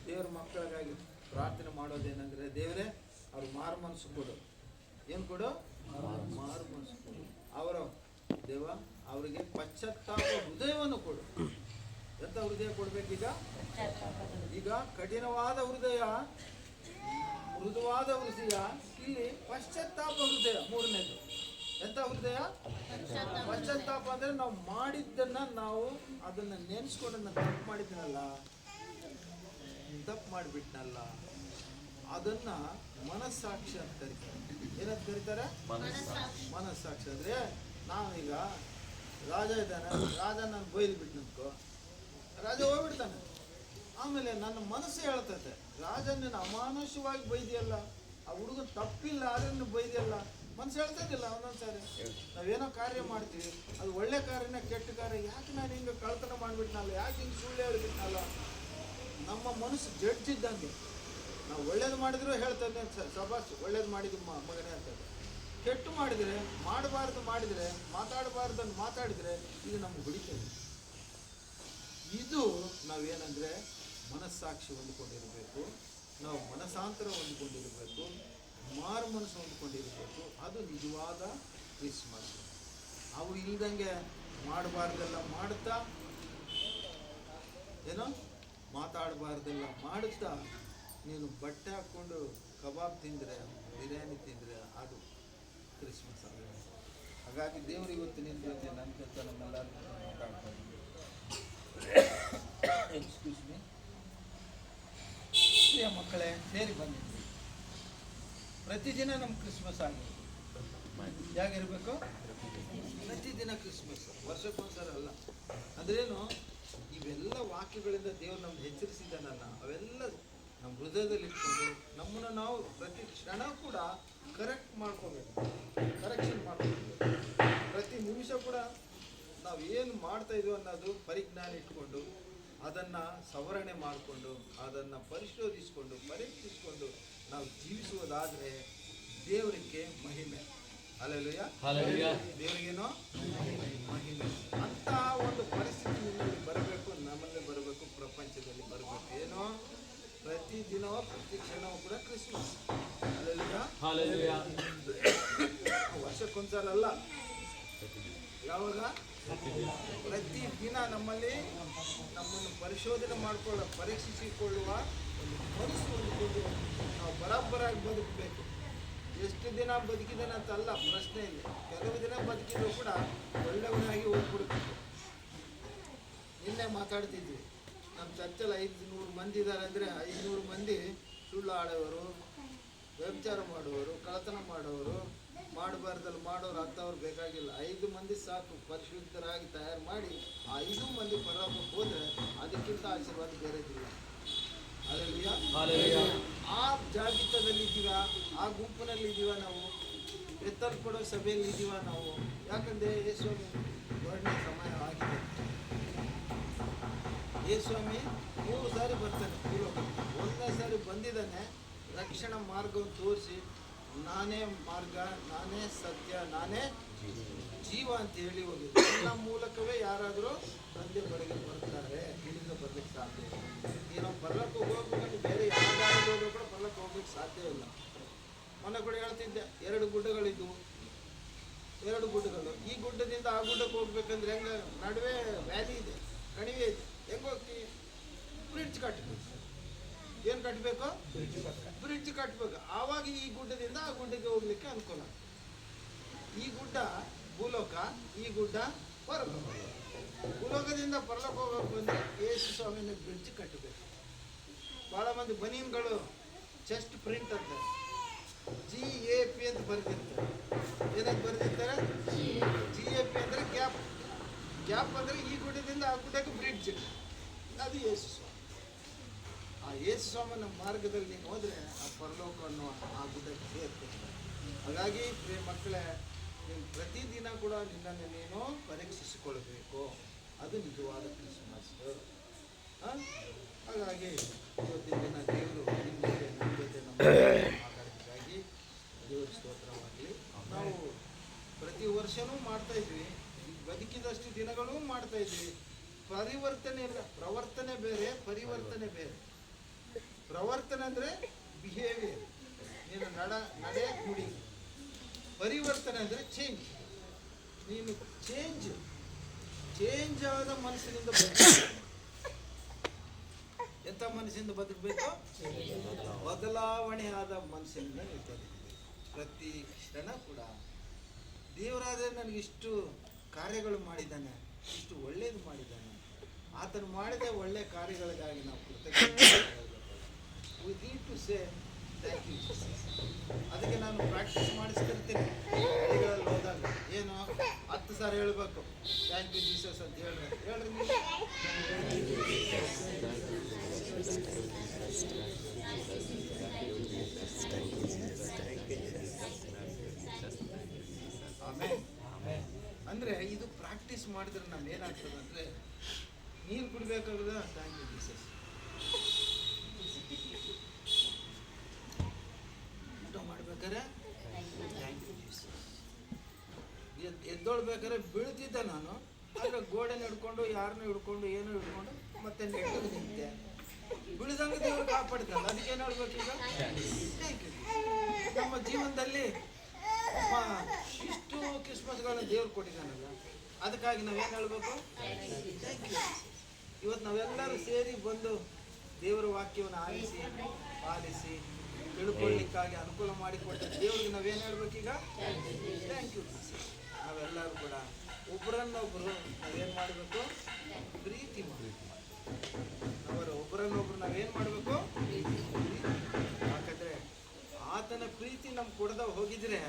ದೇವ್ರ ಮಕ್ಕಳಿಗಾಗಿ ಪ್ರಾರ್ಥನೆ ಮಾಡೋದೇನೆಂದರೆ, ದೇವರೇ ಅವ್ರು ಮಾರು ಮನಸ್ಸು ಕೊಡು. ಏನು ಕೊಡು? ಮಾರು ಮನಸ್ಸು ಕೊಡು. ಅವರ ದೇವ ಅವರಿಗೆ ಪಶ್ಚಾತ್ತಾಪ ಹೃದಯವನ್ನು ಕೊಡು. ಎಂಥ ಹೃದಯ ಕೊಡ್ಬೇಕೀಗ? ಈಗ ಕಠಿಣವಾದ ಹೃದಯ, ಮೃದುವಾದ ಹೃದಯ, ಇಲ್ಲಿ ಪಶ್ಚಾತ್ತಾಪ ಹೃದಯ ಮೂರನೇದು. ಎಂಥ ಹೃದಯ? ಪಶ್ಚಾತ್ತಾಪ ಅಂದ್ರೆ ನಾವು ಮಾಡಿದ್ದನ್ನ ನಾವು ಅದನ್ನ ನೆನೆಸ್ಕೊಂಡು ನಾನು ತಪ್ಪು ಮಾಡಿದ್ದೀನಲ್ಲ, ತಪ್ಪು ಮಾಡಿಬಿಟ್ನಲ್ಲ, ಅದನ್ನ ಮನಸ್ಸಾಕ್ಷಿ ಅಂತ ಕರೀತಾರೆ. ಏನಂತ ಕರೀತಾರೆ? ಮನಸ್ಸಾಕ್ಷಿ. ಅಂದ್ರೆ ನಾವೀಗ ರಾಜ ಇದ್ದಾನೆ, ರಾಜ ನಾನು ಬೈದು ಬಿಟ್ನಂತಕೋ, ರಾಜ ಹೋಗ್ಬಿಡ್ತಾನೆ. ಆಮೇಲೆ ನನ್ನ ಮನಸ್ಸು ಹೇಳ್ತೈತೆ, ರಾಜ ನೀನು ಅಮಾನುಷವಾಗಿ ಬೈದಿಯಲ್ಲ, ಆ ಹುಡುಗನ ತಪ್ಪಿಲ್ಲ ಆದ್ರೆ ಬೈದಿಯಲ್ಲ. ಮನಸ್ಸು ಹೇಳ್ತದಿಲ್ಲ ಒಂದೊಂದ್ಸಾರಿ. ನಾವೇನೋ ಕಾರ್ಯ ಮಾಡ್ತೀವಿ, ಅದು ಒಳ್ಳೆ ಕಾರ್ಯನ ಕೆಟ್ಟ ಕಾರ್ಯ, ಯಾಕೆ ನಾನು ಹಿಂಗೆ ಕಳ್ತನ ಮಾಡಿಬಿಟ್ನಲ್ಲ, ಯಾಕೆ ಹಿಂಗೆ ಸುಳ್ಳು ಹೇಳಿಬಿಟ್ನಲ್ಲ. ನಮ್ಮ ಮನಸ್ಸು ಜಡ್ಜ್ ಇದ್ದಂಗೆ. ನಾವು ಒಳ್ಳೇದು ಮಾಡಿದ್ರು ಹೇಳ್ತದೆ, ಸಬಾಸ್ ಒಳ್ಳೇದು ಮಾಡಿದ್ದು ಮಗನೇ ಅಂತದೆ. ಕೆಟ್ಟು ಮಾಡಿದರೆ, ಮಾಡಬಾರ್ದು ಮಾಡಿದರೆ, ಮಾತಾಡಬಾರ್ದನ್ನು ಮಾತಾಡಿದರೆ ಇದು ನಮ್ಗೆ ಹೊಡಿತದೆ. ಇದು ನಾವೇನಂದರೆ ಮನಸ್ಸಾಕ್ಷಿ ಹೊಂದಿಕೊಂಡಿರಬೇಕು, ನಾವು ಮನಸಾಂತರ ಹೊಂದಿಕೊಂಡಿರಬೇಕು, ಮಾರು ಮನಸ್ಸು ಹೊಂದಿಕೊಂಡಿರಬೇಕು. ಅದು ನಿಜವಾದ ಕ್ರಿಸ್ಮಸ್. ಅವ್ರು ಇಲ್ದಂಗೆ ಮಾಡಬಾರ್ದೆಲ್ಲ ಮಾಡುತ್ತಾ, ಏನೋ ಮಾತಾಡಬಾರ್ದೆಲ್ಲ ಮಾಡುತ್ತಾ ನೀನು ಬಟ್ಟೆ ಹಾಕ್ಕೊಂಡು ಕಬಾಬ್ ತಿಂದರೆ, ಬಿರಿಯಾನಿ ತಿಂದರೆ ಅದು ಕ್ರಿಸ್ಮಸ್ ಅಲ್ಲ. ಹಾಗಾಗಿ ದೇವರು ಇವತ್ತು ನಿನ್ನ ಜೊತೆ, ನನ್ನ ಜೊತೆ, ನಮ್ಮೆಲ್ಲರ ಜೊತೆ ಮಾತಾಡ್ತಾ ಇದ್ದೀನಿ. Excuse me. ಪ್ರಿಯ ಮಕ್ಕಳೇ, ಸೇರಿ ಬಂದಿದ್ವಿ. ಪ್ರತಿದಿನ ನಮ್ಮ ಕ್ರಿಸ್ಮಸ್ ಆಗಿರ್ಬೇಕು. ಹೇಗಿರಬೇಕು? ಪ್ರತಿದಿನ ಕ್ರಿಸ್ಮಸ್, ವರ್ಷಕ್ಕೊಂದ್ಸಲ ಅಲ್ಲ. ಅಂದ್ರೇನು? ಇವೆಲ್ಲ ವಾಕ್ಯಗಳಿಂದ ದೇವರು ನಮ್ಗೆ ಎಚ್ಚರಿಸಿದ್ದಾನಲ್ಲ, ಅವೆಲ್ಲ ನಮ್ಮ ಹೃದಯದಲ್ಲಿ ಇಟ್ಕೊಂಡು ನಮ್ಮನ್ನು ನಾವು ಪ್ರತಿ ಕ್ಷಣ ಕೂಡ ಕರೆಕ್ಟ್ ಮಾಡ್ಕೋಬೇಕು, ಕರೆಕ್ಷನ್ ಮಾಡ್ಕೋಬೇಕು. ಪ್ರತಿ ನಿಮಿಷ ಕೂಡ ನಾವು ಏನು ಮಾಡ್ತಾ ಇದೀವಿ ಅನ್ನೋದು ಪರಿಜ್ಞಾನ ಇಟ್ಕೊಂಡು, ಅದನ್ನು ಸವರಣೆ ಮಾಡಿಕೊಂಡು, ಅದನ್ನು ಪರಿಶೋಧಿಸಿಕೊಂಡು, ಪರೀಕ್ಷಿಸಿಕೊಂಡು ನಾವು ಜೀವಿಸುವುದಾದರೆ ದೇವರಿಗೆ ಮಹಿಮೆ. ಹಲ್ಲೆಲೂಯಾ. ದೇವರಿಗೇನೋ ಮಹಿಮೆ. ಅಂತ ಒಂದು ಪರಿಸ್ಥಿತಿ ನಿಮ್ಮಲ್ಲಿ ಬರಬೇಕು, ನಮ್ಮಲ್ಲಿ ಬರಬೇಕು, ಪ್ರಪಂಚದಲ್ಲಿ ಬರಬೇಕು. ಏನೋ ಪ್ರತಿದಿನವೋ ಪ್ರತಿ ಕ್ಷಣವೂ ಕೂಡ ಕ್ರಿಸ್ಮಸ್. ಹಲ್ಲೆಲೂಯಾ. ವರ್ಷಕ್ಕೊಂದ್ಸಲ ಅಲ್ಲ, ಯಾವಾಗ? ಪ್ರತಿದಿನ ನಮ್ಮಲ್ಲಿ ನಮ್ಮನ್ನು ಪರಿಶೋಧನೆ ಪರೀಕ್ಷಿಸಿಕೊಳ್ಳುವ ಒಂದು ಮನಸ್ಸು ಹೊಂದಿಕೊಂಡು ನಾವು ಬರಾಬರಾಗಿ ಬದುಕಬೇಕು. ಎಷ್ಟು ದಿನ ಬದುಕಿದ್ದೇನೆ ಅಂತಲ್ಲ ಪ್ರಶ್ನೆ ಇಲ್ಲ. ಕೆಲವು ದಿನ ಬದುಕಿದ್ರು ಕೂಡ ಒಳ್ಳೆಯವನಾಗಿ ಹೋಗ್ಬಿಡ್ಬೇಕು. ನಿನ್ನೆ ಮಾತಾಡ್ತಿದ್ವಿ, ನಮ್ಮ ಚರ್ಚಲ್ಲಿ 500 ಮಂದಿ ಇದ್ದಾರೆ ಅಂದರೆ 500 ಮಂದಿ ಸುಳ್ಳು ಆಡೋರು, ವ್ಯಭಿಚಾರ ಮಾಡುವವರು, ಕಳ್ಳತನ ಮಾಡೋರು, ಮಾಡಬಾರ್ದಲ್ಲಿ ಮಾಡೋರು ಅಂಥವ್ರು ಬೇಕಾಗಿಲ್ಲ. 5 ಮಂದಿ ಸಾಕು, ಪರಿಶುದ್ಧರಾಗಿ ತಯಾರು ಮಾಡಿ ಆ 5 ಮಂದಿ ಪರಲೋಕಕ್ಕೆ ಹೋದರೆ ಅದಕ್ಕಿಂತ ಆಶೀರ್ವಾದ ಬೇರೆದಿಲ್ಲ. ಹಲ್ಲೆಲೂಯಾ. ಆ ಜಾಗೃತದಲ್ಲಿ ಇದ್ದೀವ, ಆ ಗುಂಪಿನಲ್ಲಿ ಇದ್ದೀವ, ನಾವು ಎತ್ತಲ್ಪಡೋ ಸಭೆಯಲ್ಲಿ ಇದ್ದೀವ ನಾವು. ಯಾಕಂದರೆ ಯೇಸ್ವಾಮಿ ಹೊರಡನೆ ಸಮಯ ಆಗಿದೆ. ಯೇಸ್ವಾಮಿ 3 ಸಾರಿ ಬರ್ತಾನೆ ಭೂಲೋಕಕ್ಕೆ. 1ನೇ ಸಾರಿ ಬಂದಿದ್ದಾನೆ, ರಕ್ಷಣಾ ಮಾರ್ಗವನ್ನು ತೋರಿಸಿ, ನಾನೇ ಮಾರ್ಗ, ನಾನೇ ಸತ್ಯ, ನಾನೇ ಜೀವ ಅಂತ ಹೇಳಿ ಹೋಗಿದೆ. ನನ್ನ ಮೂಲಕವೇ ಯಾರಾದರೂ ತಂದೆ ಬಳಿಗೆ ಬರ್ತಾರೆ, ಇಲ್ಲಿಂದ ಬರ್ಲಿಕ್ಕೆ ಸಾಧ್ಯ ಇಲ್ಲ. ಈಗ ನಾವು ಬರ್ಲಕ್ಕೆ ಹೋಗ್ಬೇಕಂದ್ರೆ ಬೇರೆ ಯಾವ ದಾರಿ ಹೋಗ್ಬೇಕು ಬರ್ಲಕ್ಕೆ ಹೋಗ್ಲಿಕ್ಕೆ ಸಾಧ್ಯ ಇಲ್ಲ. ಮೊನ್ನೆ ಕೂಡ ಹೇಳ್ತಿದ್ದೆ, 2 ಗುಡ್ಡಗಳಿದ್ವು, 2 ಗುಡ್ಡಗಳು. ಈ ಗುಡ್ಡದಿಂದ ಆ ಗುಡ್ಡಕ್ಕೆ ಹೋಗ್ಬೇಕಂದ್ರೆ ಹೆಂಗೆ? ನಡುವೆ ವ್ಯಾಲಿ ಇದೆ, ಕಣಿವೆ ಇದೆ, ಹೆಂಗೆ ಹೋಗ್ತೀವಿ? ಬ್ರಿಡ್ಜ್ ಕಟ್ಟಬೇಕು. ಏನು ಕಟ್ಟಬೇಕು? ಬ್ರಿಡ್ಜ್ ಕಟ್ಟಬೇಕು. ಆವಾಗ ಈ ಗುಡ್ಡದಿಂದ ಆ ಗುಡ್ಡಕ್ಕೆ ಹೋಗ್ಲಿಕ್ಕೆ ಅನುಕೂಲ. ಈ ಗುಡ್ಡ ಭೂಲೋಕ, ಈ ಗುಡ್ಡ ಪರಲೋಕ. ಭೂಲೋಕದಿಂದ ಪರಲೋಕ ಹೋಗಬೇಕು ಅಂದರೆ ಯೇಸು ಸ್ವಾಮಿನ ಬ್ರಿಡ್ಜ್ ಕಟ್ಟಬೇಕು. ಭಾಳ ಮಂದಿ ಬನೀನ್ಗಳು ಚೆಸ್ಟ್ ಪ್ರಿಂಟ್ ಅಂತ GAP ಅಂತ ಬರೆದಿರ್ತಾರೆ. ಏನಂತ ಬರೆದಿರ್ತಾರೆ? GAP ಅಂದರೆ ಗ್ಯಾಪ್. ಗ್ಯಾಪ್ ಅಂದರೆ ಈ ಗುಡ್ಡದಿಂದ ಆ ಗುಡ್ಡಕ್ಕೆ ಬ್ರಿಡ್ಜ್. ಅದು ಯೇಸು ಸ್ವಾಮಿ. ಆ ಯೇಸು ಸ್ವಾಮಿನ ಮಾರ್ಗದಲ್ಲಿ ನೀನು ಹೋದರೆ ಆ ಪರಲೋಕವನ್ನು ಆ ಗುಡ್ಡಕ್ಕೆ ಸೇರ್ತೇನೆ. ಹಾಗಾಗಿ ಪ್ರಿಯ ಮಕ್ಕಳೇ, ನೀನು ಪ್ರತಿದಿನ ಕೂಡ ನಿನ್ನನ್ನು ನೀನು ಪರೀಕ್ಷಿಸಿಕೊಳ್ಳಬೇಕು. ಅದು ನಿಜವಾದ ಕ್ರಿಸ್ಮಸ್. ಹಾಗಾಗಿ ಇವತ್ತಿನ ದಿನ ದೇವರು ನಿಮ್ಮ ಜೊತೆ ನಮ್ಮ ಜೊತೆ ನಮ್ಮ ಮಾತಾಡೋದಕ್ಕಾಗಿ ದೇವರ ಸ್ತೋತ್ರವಾಗಲಿ. ನಾವು ಪ್ರತಿ ವರ್ಷವೂ ಮಾಡ್ತಾ ಇದ್ವಿ, ಬದುಕಿದಷ್ಟು ದಿನಗಳೂ ಮಾಡ್ತಾ ಇದ್ವಿ. ಪರಿವರ್ತನೆ ಇಲ್ಲ. ಪ್ರವರ್ತನೆ ಬೇರೆ, ಪರಿವರ್ತನೆ ಬೇರೆ. ಪ್ರವರ್ತನೆ ಅಂದರೆ ಬಿಹೇವಿಯರ್, ನೀನು ನಡೆ ನುಡಿ. ಪರಿವರ್ತನೆ ಅಂದರೆ ಚೇಂಜ್. ನೀನು ಚೇಂಜ್ ಆದ ಮನಸ್ಸಿನಿಂದ ಬದುಕಬೇಕು. ಎಂಥ ಮನಸ್ಸಿಂದ ಬದುಕಬೇಕು? ಬದಲಾವಣೆ ಆದ ಮನಸ್ಸಿನಿಂದ ಬದುಕಬೇಕು. ಪ್ರತಿ ಕ್ಷಣ ಕೂಡ ದೇವರಾದರೆ ನನಗಿಷ್ಟು ಕಾರ್ಯಗಳು ಮಾಡಿದ್ದಾನೆ, ಇಷ್ಟು ಒಳ್ಳೇದು ಮಾಡಿದ್ದಾನೆ, ಆತನು ಮಾಡಿದ ಒಳ್ಳೆಯ ಕಾರ್ಯಗಳಿಗಾಗಿ ನಾವು ಕೃತಜ್ಞತೆ. We need to say thank you Jesus. ಅದಕ್ಕೆ ನಾನು ಪ್ರಾಕ್ಟೀಸ್ ಮಾಡಿಸ್ತಿರ್ತೀನಿ. ಹಳ್ಳಿಗಳಲ್ಲಿ ಹೋದಾಗ ಏನು 10 ಸಾರಿ ಹೇಳ್ಬೇಕು, ಥ್ಯಾಂಕ್ ಯು ಜೀಸಸ್ ಅಂತ ಹೇಳ್ರಿ ನೀವು. ಅಂದರೆ ಇದು ಪ್ರಾಕ್ಟೀಸ್ ಮಾಡಿದ್ರೆ ನಮ್ಗೆ ಏನಾಗ್ತದೆ ಅಂದರೆ, ನೀರು ಕುಡಿಬೇಕಾಗದ ಥ್ಯಾಂಕ್ ಯು ಜೀಸಸ್, ಊಟ ಮಾಡ್ಬೇಕಾರೆ ಥ್ಯಾಂಕ್ ಯು ಜೀಸಸ್, ಎದ್ದೊಳ್ಬೇಕಾದ್ರೆ ಬೀಳ್ತಿದ್ದೆ ನಾನು, ಆದರೆ ಗೋಡೆನ ಹಿಡ್ಕೊಂಡು ಯಾರನ್ನೂ ಹಿಡ್ಕೊಂಡು ಏನೋ ಹಿಡ್ಕೊಂಡು ಮತ್ತೆ ನೆಟ್ಟಗೆ ನಿಂತೆ, ಬೀಳ್ದಂಗೆ ದೇವರು ಕಾಪಾಡ್ತಲ್ಲ. ಅದಕ್ಕೆ ಏನು ಹೇಳ್ಬೇಕೀಗ? Thank you. ನಮ್ಮ ಜೀವನದಲ್ಲಿ ಇಷ್ಟು ಕ್ರಿಸ್ಮಸ್ಗಳನ್ನ ದೇವ್ರು ಕೊಟ್ಟಿದ್ದಾನಲ್ಲ, ಅದಕ್ಕಾಗಿ ನಾವೇನು ಹೇಳ್ಬೇಕು? Thank you. ಇವತ್ತು ನಾವೆಲ್ಲರೂ ಸೇರಿ ಬಂದು ದೇವರ ವಾಕ್ಯವನ್ನು ಆಲಿಸಿ ಪಾಲಿಸಿ ತಿಳ್ಕೊಳ್ಳಿಕ್ಕಾಗಿ ಅನುಕೂಲ ಮಾಡಿಕೊಟ್ಟ ದೇವ್ರಿಗೆ ನಾವೇನು ಹೇಳ್ಬೇಕೀಗ? Thank you. ನಾವೆಲ್ಲರೂ ಕೂಡ ಒಬ್ಬರನ್ನೊಬ್ಬರು ನಾವೇನು ಮಾಡಬೇಕು? ಪ್ರೀತಿ ಮಾಡಬೇಕು. ಒಬ್ಬರನ್ನೊಬ್ರು ನಾವೇನು ಮಾಡಬೇಕು? ಯಾಕಂದರೆ ಆತನ ಪ್ರೀತಿ ನಮ್ಗೆ ಕೊಡದ ಹೋಗಿದ್ರೆ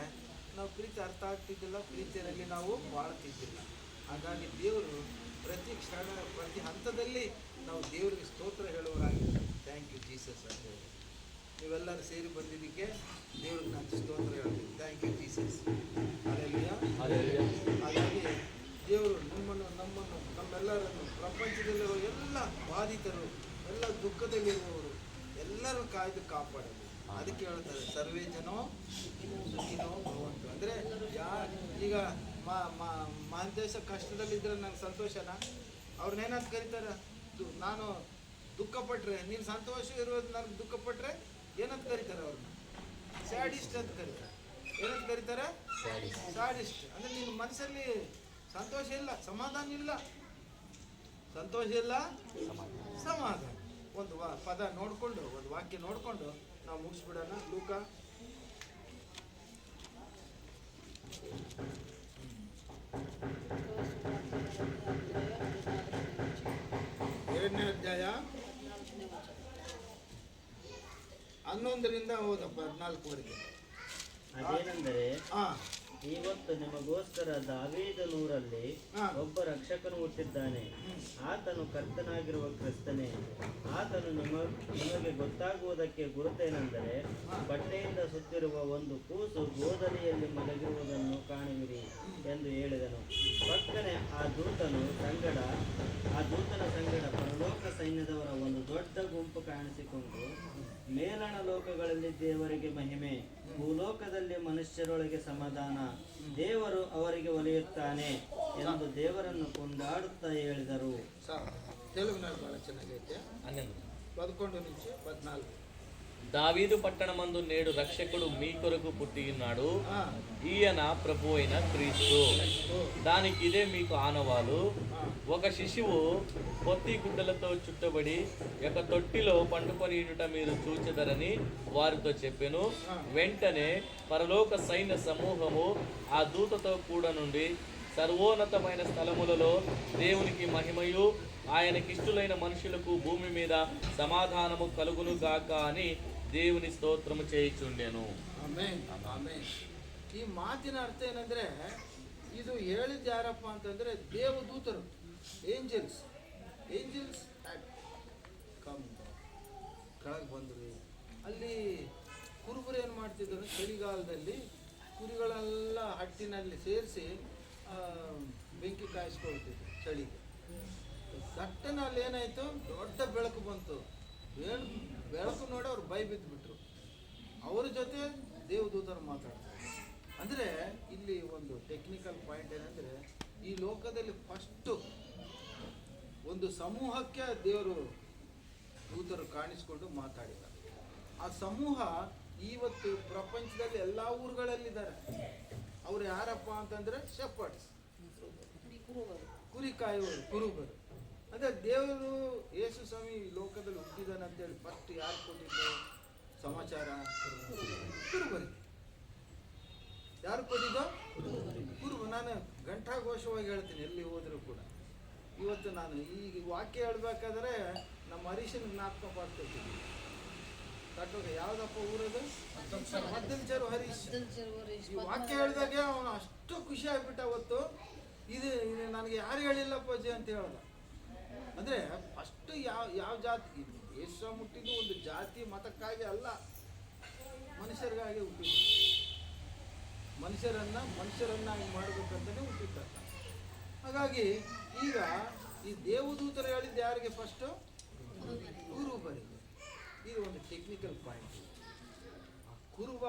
ನಾವು ಪ್ರೀತಿ ಅರ್ಥ ಆಗ್ತಿದ್ದಿಲ್ಲ, ಪ್ರೀತಿಯಲ್ಲಿ ನಾವು ಬಾಳ್ತಿದ್ದಿಲ್ಲ. ಹಾಗಾಗಿ ದೇವರು ಪ್ರತಿ ಕ್ಷಣ ಪ್ರತಿ ಹಂತದಲ್ಲಿ ನಾವು ದೇವರಿಗೆ ಸ್ತೋತ್ರ ಹೇಳುವರಾಗಿ ಥ್ಯಾಂಕ್ ಯು ಜೀಸಸ್ ಅಂತ ಹೇಳಿ ನೀವೆಲ್ಲರೂ ಸೇರಿ ಬಂದಿದ್ದಕ್ಕೆ ದೇವ್ರಿಗೆ ನಾನು ಸ್ತೋತ್ರ ಹೇಳ್ತೀನಿ. Thank you Jesus. ಹಾಗಾಗಿ ದೇವರು ನಮ್ಮನ್ನು ನಮ್ಮೆಲ್ಲರನ್ನು ಪ್ರಪಂಚದಲ್ಲಿರುವ ಎಲ್ಲ ಬಾಧಿತರು, ಎಲ್ಲ ದುಃಖದಲ್ಲಿರುವವರು ಎಲ್ಲರೂ ಕಾಯ್ದು ಕಾಪಾಡಲಿ. ಅದಕ್ಕೆ ಹೇಳ್ತಾರೆ ಸರ್ವೇ ಜನೋ ಸುಖಿನೋ ಭವಂತು. ಅಂದರೆ ಈಗ ಮಹಾದೇಶ ಕಷ್ಟದಲ್ಲಿದ್ದರೆ ನನಗೆ ಸಂತೋಷನಾ? ಅವ್ರನ್ನೇನಂತ ಕರೀತಾರೆ? ನಾನು ದುಃಖಪಟ್ಟರೆ, ನೀನು ಸಂತೋಷ ಇರೋದು ನನಗೆ ದುಃಖಪಟ್ಟರೆ ಏನಂತ ಕರೀತಾರೆ? ಅವ್ರನ್ನ ಸ್ಯಾಡಿಸ್ಟ್ ಅಂತ ಕರೀತಾರೆ. ಏನಂತ ಕರೀತಾರೆ? ಸ್ಯಾಡಿಸ್ಟ್. ಅಂದರೆ ನಿನ್ನ ಮನಸ್ಸಲ್ಲಿ ಸಂತೋಷ ಇಲ್ಲ, ಸಮಾಧಾನ ಇಲ್ಲ. ಸಂತೋಷ ಇಲ್ಲ, ಸಮಾಧಾನ. ಒಂದು ಪದ ನೋಡಿಕೊಂಡು, ಒಂದು ವಾಕ್ಯ ನೋಡಿಕೊಂಡು ನಾವು ಮುಗಿಸ್ಬಿಡೋಣ. ಲೂಕ 2ನೇ ಅಧ್ಯಾಯ 11ರಿಂದ ಓದಪ್ಪ 14ವರೆಗೆ. ಅದೇನೆಂದರೆ, ಇವತ್ತು ನಿಮಗೋಸ್ಕರ ದಾವೀದನೂರಲ್ಲಿ ಒಬ್ಬ ರಕ್ಷಕನು ಹುಟ್ಟಿದ್ದಾನೆ. ಆತನು ಕರ್ತನಾಗಿರುವ ಕ್ರಿಸ್ತನೇ. ಆತನು ನಿಮಗೆ ಗೊತ್ತಾಗುವುದಕ್ಕೆ ಗುರುತೇನೆಂದರೆ, ಬಟ್ಟೆಯಿಂದ ಸುತ್ತಿರುವ ಒಂದು ಕೂಸು ಗೋದಲಿಯಲ್ಲಿ ಮಲಗಿರುವುದನ್ನು ಕಾಣುವಿರಿ ಎಂದು ಹೇಳಿದನು. ಪಕ್ಕನೆ ಆ ದೂತನ ಸಂಗಡ ಪರಲೋಕ ಸೈನ್ಯದವರ ಒಂದು ದೊಡ್ಡ ಗುಂಪು ಕಾಣಿಸಿಕೊಂಡು, ಮೇಲಣ ಲೋಕಗಳಲ್ಲಿ ದೇವರಿಗೆ ಮಹಿಮೆ, ಭೂಲೋಕದಲ್ಲಿ ಮನುಷ್ಯರೊಳಗೆ ಸಮಾಧಾನ, ದೇವರು ಅವರಿಗೆ ಒಲಿಯುತ್ತಾನೆ ಎಂದು ದೇವರನ್ನು ಕೊಂಡಾಡುತ್ತಾ ಹೇಳಿದರು. తెలుగునాడు బహಳ ಚೆನ್ನಾಗೈತೆ. 11 నుంచి 14. దావీదు పట్టణమందు నేడు రక్షకుడు మీ కొరకు పుట్టియున్నాడు, ఈయన ప్రభు అయిన క్రీస్తు. దానికి ఇదే మీకు ఆనవాలు. ఒక శిశువు పొత్తి గుడ్డలతో చుట్టబడి ఒక తొట్టిలో పండుకొనియుట మీరు చూచెదరని వారితో చెప్పెను. వెంటనే పరలోక సైన్య సమూహము ఆ దూతతో కూడా నుండి సర్వోన్నతమైన స్థలములలో దేవునికి మహిమయు ఆయనకిష్టులైన మనుషులకు భూమి మీద సమాధానము కలుగును గాక అని దేవుని ಸ್ತೋತ್ರము చేయుచుండెను. Amen amen. ಈ ಮಾತಿನ ಅರ್ಥ ಏನಂದ್ರೆ, ಇದು ಹೇಳಿದ್ದು ಯಾರಪ್ಪ ಅಂತಂದ್ರೆ ದೇವದೂತರು, ಏಂಜಲ್ಸ್ ಕಮ್ ಕೆಳಗೆ ಬಂದ್ರು. ಅಲ್ಲಿ ಕುರುಬರು ಏನು ಮಾಡ್ತಿದ್ರು, ಚಳಿಗಾಲದಲ್ಲಿ ಕುರಿಗಳೆಲ್ಲ ಹಟ್ಟಿನಲ್ಲಿ ಸೇರಿಸಿ ಬೆಂಕಿ ಕಾಯಿಸ್ಕೊಳ್ತಿದ್ರು ಚಳಿಗೆ. ದಟ್ಟನ ಅಲ್ಲಿ ಏನಾಯ್ತು, ದೊಡ್ಡ ಬೆಳಕು ಬಂತು. ಬೆಳಕು ನೋಡಿ ಅವ್ರು ಭಯ ಬಿದ್ದುಬಿಟ್ರು. ಅವರ ಜೊತೆ ದೇವದೂತರು ಮಾತಾಡ್ತಾರೆ. ಅಂದರೆ ಇಲ್ಲಿ ಒಂದು ಟೆಕ್ನಿಕಲ್ ಪಾಯಿಂಟ್ ಏನಂದರೆ, ಈ ಲೋಕದಲ್ಲಿ ಫಸ್ಟು ಒಂದು ಸಮೂಹಕ್ಕೆ ದೇವರು ದೂತರು ಕಾಣಿಸ್ಕೊಂಡು ಮಾತಾಡಿದ್ದಾರೆ. ಆ ಸಮೂಹ ಇವತ್ತು ಪ್ರಪಂಚದಲ್ಲಿ ಎಲ್ಲ ಊರುಗಳಲ್ಲಿದ್ದಾರೆ. ಅವ್ರು ಯಾರಪ್ಪ ಅಂತಂದರೆ ಶೆಪರ್ಡ್ಸ್, ಕುರಿ ಕಾಯುವರು, ಕುರುಬರು. ಅಂದರೆ ದೇವರು ಯೇಸು ಸ್ವಾಮಿ ಲೋಕದಲ್ಲಿ ಹುಟ್ಟಿದಾನೆ ಅಂತೇಳಿ ಫಸ್ಟ್ ಯಾರು ಕೊಟ್ಟಿದ್ದು ಸಮಾಚಾರ? ಕುರುಬರಿಗೆ. ಯಾರು ಕೊಟ್ಟಿದ್ದು? ಕುರುಬ. ನಾನು ಘಂಟಾಘೋಷವಾಗಿ ಹೇಳ್ತೀನಿ ಎಲ್ಲಿ ಹೋದರೂ ಕೂಡ. ಇವತ್ತು ನಾನು ಈಗ ವಾಕ್ಯ ಹೇಳ್ಬೇಕಾದ್ರೆ ನಮ್ಮ ಹರೀಶನ ಜ್ಞಾಪಕ ಮಾಡ್ಕೊಳ್ತೀನಿ. ಕಟ್ಟೋಗ ಯಾವುದಪ್ಪ ಊರದು? ಮದ್ದಲ್ಚರು ಹರೀಶ್. ಈ ವಾಕ್ಯ ಹೇಳಿದಾಗೆ ಅವನು ಅಷ್ಟು ಖುಷಿ ಆಗ್ಬಿಟ್ಟ ಅವತ್ತು. ಇದು ನನಗೆ ಯಾರು ಹೇಳಿಲ್ಲಪ್ಪ ಅಜ್ಜಿ ಅಂತ ಹೇಳ್ದ. ಅಂದರೆ ಫಸ್ಟ್ ಯಾವ ಜಾತಿ, ಯೇಸು ಹುಟ್ಟಿದ್ದು ಒಂದು ಜಾತಿ ಮತಕ್ಕಾಗಿ ಅಲ್ಲ, ಮನುಷ್ಯರಿಗಾಗಿ ಹುಟ್ಟಿದ್ದು. ಮನುಷ್ಯರನ್ನಾಗಿ ಮಾಡಬೇಕಂತಲೇ ಹುಟ್ಟಿದ್ದ. ಹಾಗಾಗಿ ಈಗ ಈ ದೇವದೂತರು ಹೇಳಿದ್ದು ಯಾರಿಗೆ? ಫಸ್ಟು ಕುರುಬರಿಗೆ. ಇದು ಒಂದು ಟೆಕ್ನಿಕಲ್ ಪಾಯಿಂಟ್. ಆ ಕುರುಬ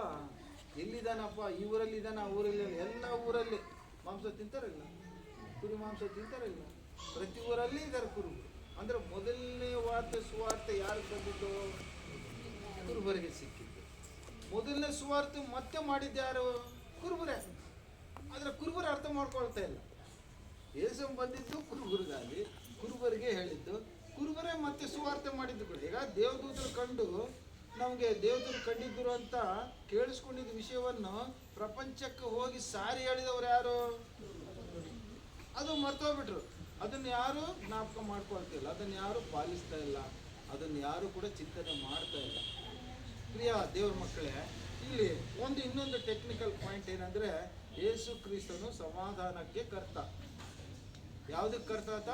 ಎಲ್ಲಿದ್ದಾನಪ್ಪ? ಈ ಊರಲ್ಲಿ ಇದ್ದಾನ, ಆ ಊರಲ್ಲಿ, ಎಲ್ಲ ಊರಲ್ಲಿ ಮಾಂಸ ತಿಂತಾರಿಲ್ಲ, ಕುರಿ ಮಾಂಸ ತಿಂತಾರಿಲ್ಲ. ಪ್ರತಿ ಊರಲ್ಲಿ ಇದ್ದಾರೆ ಕುರುಬರು. ಅಂದರೆ ಮೊದಲನೇ ಸುವಾರ್ತೆ ಯಾರಿಗೆ ಬಂದಿದ್ದು? ಕುರುಬರಿಗೆ ಸಿಕ್ಕಿದ್ದು. ಮೊದಲನೇ ಸುವಾರ್ತೆ ಮತ್ತೆ ಮಾಡಿದ್ದು ಯಾರು? ಕುರುಬರೇ. ಆದರೆ ಕುರುಬರು ಅರ್ಥ ಮಾಡ್ಕೊಳ್ತಾ ಇಲ್ಲ. ಯೇಸು ಬಂದಿದ್ದು ಕುರುಬರಿಗಾಗಿ, ಕುರುಬರಿಗೆ ಹೇಳಿದ್ದು. ಕುರುಬರೇ ಮತ್ತೆ ಸುವಾರ್ತೆ ಮಾಡಿದ್ದು ಕೂಡ. ಈಗ ದೇವದೂತರು ಕಂಡು ನಮಗೆ ದೇವದೂತರು ಕಂಡಿದ್ದರು ಅಂತ ಕೇಳಿಸ್ಕೊಂಡಿದ್ದ ವಿಷಯವನ್ನು ಪ್ರಪಂಚಕ್ಕೆ ಹೋಗಿ ಸಾರಿ ಹೇಳಿದವರು ಯಾರು? ಅದು ಮರ್ತೋಗ್ಬಿಟ್ರು. ಅದನ್ನು ಯಾರು ಜ್ಞಾಪಕ ಮಾಡ್ಕೊಳ್ತಿಲ್ಲ, ಅದನ್ನು ಯಾರು ಪಾಲಿಸ್ತಾ ಇಲ್ಲ, ಅದನ್ನು ಯಾರು ಕೂಡ ಚಿಂತನೆ ಮಾಡ್ತಾ ಇಲ್ಲ. ಪ್ರಿಯ ದೇವ್ರ ಮಕ್ಕಳೇ, ಇಲ್ಲಿ ಇನ್ನೊಂದು ಟೆಕ್ನಿಕಲ್ ಪಾಯಿಂಟ್ ಏನಂದ್ರೆ, ಯೇಸು ಕ್ರಿಸ್ತನು ಸಮಾಧಾನಕ್ಕೆ ಕರ್ತ. ಯಾವುದಕ್ಕೆ ಕರ್ತ ಆತ?